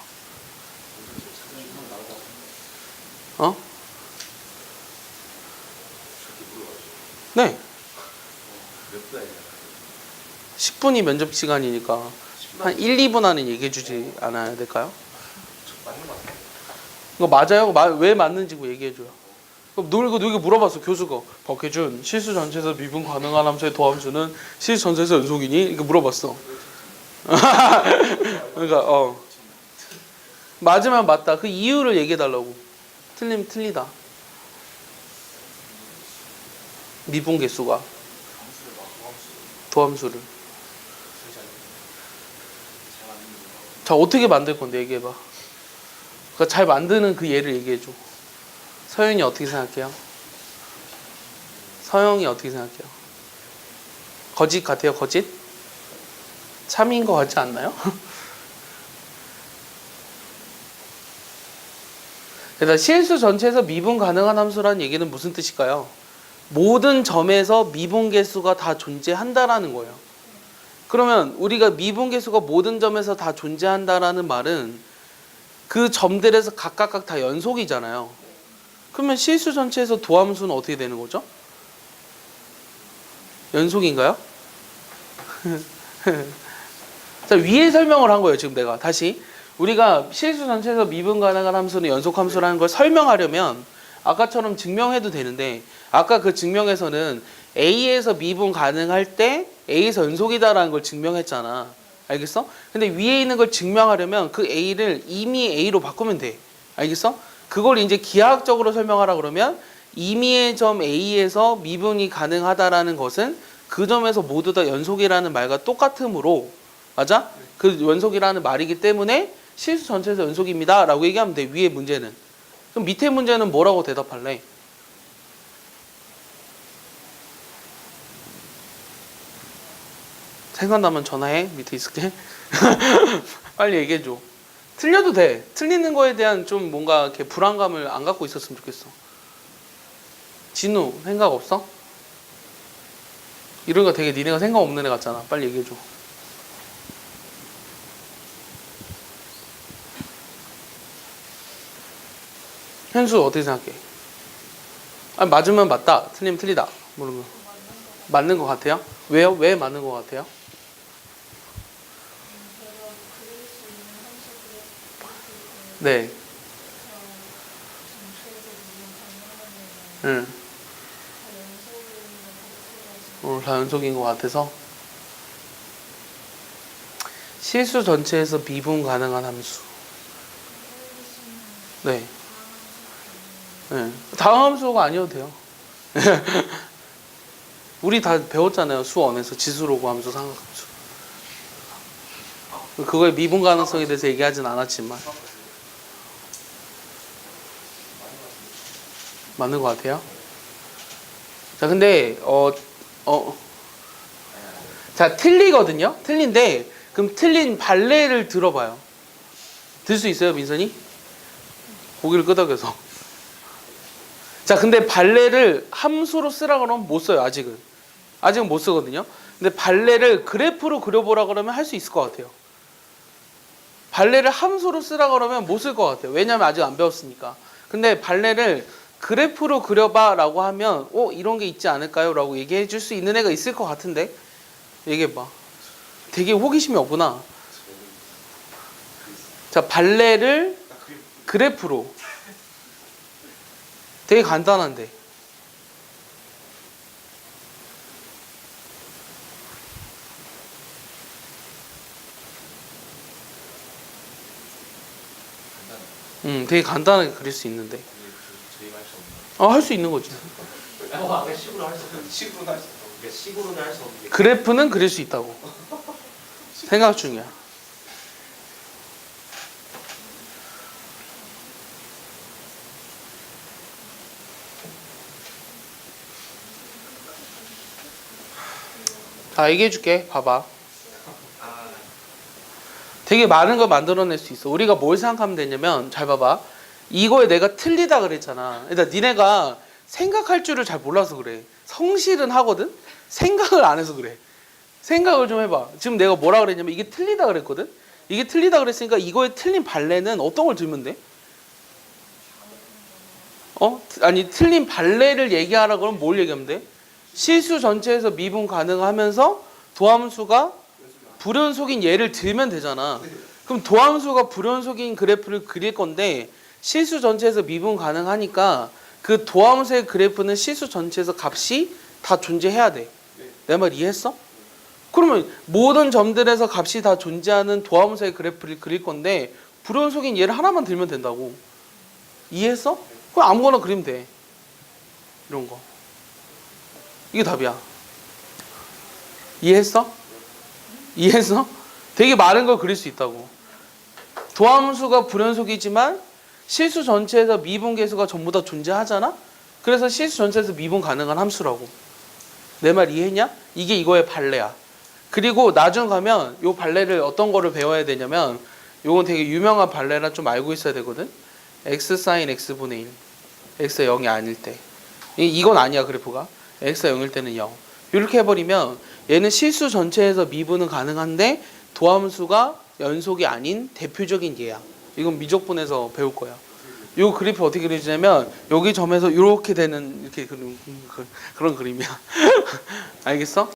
네. 10분이 면접 시간이니까 한 1, 2분 안에 얘기해 주지 않아야 될까요? 이거 맞아요? 왜 맞는지 얘기해 줘요. 그럼 누가 물어봤어. 교수가 박혜준 실수 전체에서 미분 가능한 함수의 도함수는 실수 전체에서 연속이니? 이렇게 물어봤어. 그러니까 맞으면 맞다. 그 이유를 얘기해 달라고. 틀리면 틀리다. 미분 개수가 도함수를. 자, 어떻게 만들 건데 얘기해봐. 그러니까 잘 만드는 그 예를 얘기해줘. 서윤이 어떻게 생각해요? 서영이 어떻게 생각해요? 거짓 같아요? 거짓? 참인 것 같지 않나요? 그래서 실수 전체에서 미분 가능한 함수라는 얘기는 무슨 뜻일까요? 모든 점에서 미분 개수가 다 존재한다라는 거예요. 그러면 우리가 미분 개수가 모든 점에서 다 존재한다라는 말은 그 점들에서 각각 다 연속이잖아요. 그러면 실수 전체에서 도함수는 어떻게 되는 거죠? 연속인가요? 자, 위에 설명을 한 거예요. 지금 내가 다시 우리가 실수 전체에서 미분 가능한 함수는 연속 함수라는 걸 설명하려면 아까처럼 증명해도 되는데 아까 그 증명에서는 A에서 미분 가능할 때 A에서 연속이다라는 걸 증명했잖아. 알겠어? 근데 위에 있는 걸 증명하려면 그 A를 이미 A로 바꾸면 돼. 알겠어? 그걸 이제 기하학적으로 설명하라 그러면 임의의 점 A에서 미분이 가능하다라는 것은 그 점에서 모두 다 연속이라는 말과 똑같으므로 맞아? 그 연속이라는 말이기 때문에 실수 전체에서 연속입니다 라고 얘기하면 돼. 위에 문제는. 그럼 밑에 문제는 뭐라고 대답할래? 생각나면 전화해. 밑에 있을게. 빨리 얘기해줘. 틀려도 돼. 틀리는 거에 대한 좀 뭔가 이렇게 불안감을 안 갖고 있었으면 좋겠어. 진우 생각 없어? 이런 거 되게 니네가 생각 없는 애 같잖아. 빨리 얘기해줘. 현수 어떻게 생각해? 아, 맞으면 맞다. 틀리면 틀리다. 모르면 맞는 것 같아요? 왜요? 왜 맞는 것 같아요? 네. 응. 다 연속인 것 같아서 실수 전체에서 미분 가능한 함수. 네. 네. 다음 함수가 아니어도 돼요. 우리 다 배웠잖아요. 수원에서 지수로고 함수, 삼각함수. 그거의 미분 가능성에 대해서 얘기하진 않았지만 맞는 것 같아요. 자, 근데 자, 틀리거든요. 틀린데 그럼 틀린 발레를 들어봐요. 들 수 있어요, 민선이? 고기를 끄덕여서. 자, 근데 발레를 함수로 쓰라 그러면 못 써요. 아직은 못 쓰거든요. 근데 발레를 그래프로 그려보라 그러면 할 수 있을 것 같아요. 발레를 함수로 쓰라 그러면 못 쓸 것 같아요. 왜냐면 아직 안 배웠으니까. 근데 발레를 그래프로 그려봐 라고 하면 이런 게 있지 않을까요? 라고 얘기해 줄 수 있는 애가 있을 것 같은데. 얘기해봐. 되게 호기심이 없구나. 자, 발레를 그래프로. 되게 간단한데. 되게 간단하게 그릴 수 있는데. 저희가 할 수 없나요? 할 수 있는 거지. 아까 식으로 할 수 없는데 식으로는 할 수 없는데 식으로는 할 수 없는데 그래프는 그릴 수 있다고. 생각 중이야. 자, 얘기해줄게. 봐봐. 되게 많은 걸 만들어낼 수 있어. 우리가 뭘 생각하면 되냐면 잘 봐봐. 이거에 내가 틀리다 그랬잖아. 일단 니네가 생각할 줄을 잘 몰라서 그래. 성실은 하거든? 생각을 안 해서 그래. 생각을 좀 해봐. 지금 내가 뭐라 그랬냐면 이게 틀리다 그랬거든? 이게 틀리다 그랬으니까 이거에 틀린 발레는 어떤 걸 들면 돼? 아니, 틀린 발레를 얘기하라 그러면 뭘 얘기하면 돼? 실수 전체에서 미분 가능하면서 도함수가 불연속인 예를 들면 되잖아. 그럼 도함수가 불연속인 그래프를 그릴 건데 실수 전체에서 미분 가능하니까 그 도함수의 그래프는 실수 전체에서 값이 다 존재해야 돼. 내 말 이해했어? 그러면 모든 점들에서 값이 다 존재하는 도함수의 그래프를 그릴 건데 불연속인 예를 하나만 들면 된다고. 이해했어? 그럼 아무거나 그리면 돼. 이런 거. 이게 답이야. 이해했어? 이해했어? 되게 많은 걸 그릴 수 있다고. 도함수가 불연속이지만 실수 전체에서 미분 계수가 전부 다 존재하잖아? 그래서 실수 전체에서 미분 가능한 함수라고. 내 말 이해했냐? 이게 이거의 발레야. 그리고 나중 가면 요 발레를 어떤 거를 배워야 되냐면 요건 되게 유명한 발레라 좀 알고 있어야 되거든. x sin x분의 1. x가 0이 아닐 때. 이건 아니야 그래프가. x가 0일 때는 0. 이렇게 해버리면 얘는 실수 전체에서 미분은 가능한데 도함수가 연속이 아닌 대표적인 예야. 이건 미적분에서 배울 거야. 이 그래프 어떻게 그려지냐면 여기 점에서 이렇게 되는 이렇게 그런 그림이야. 알겠어?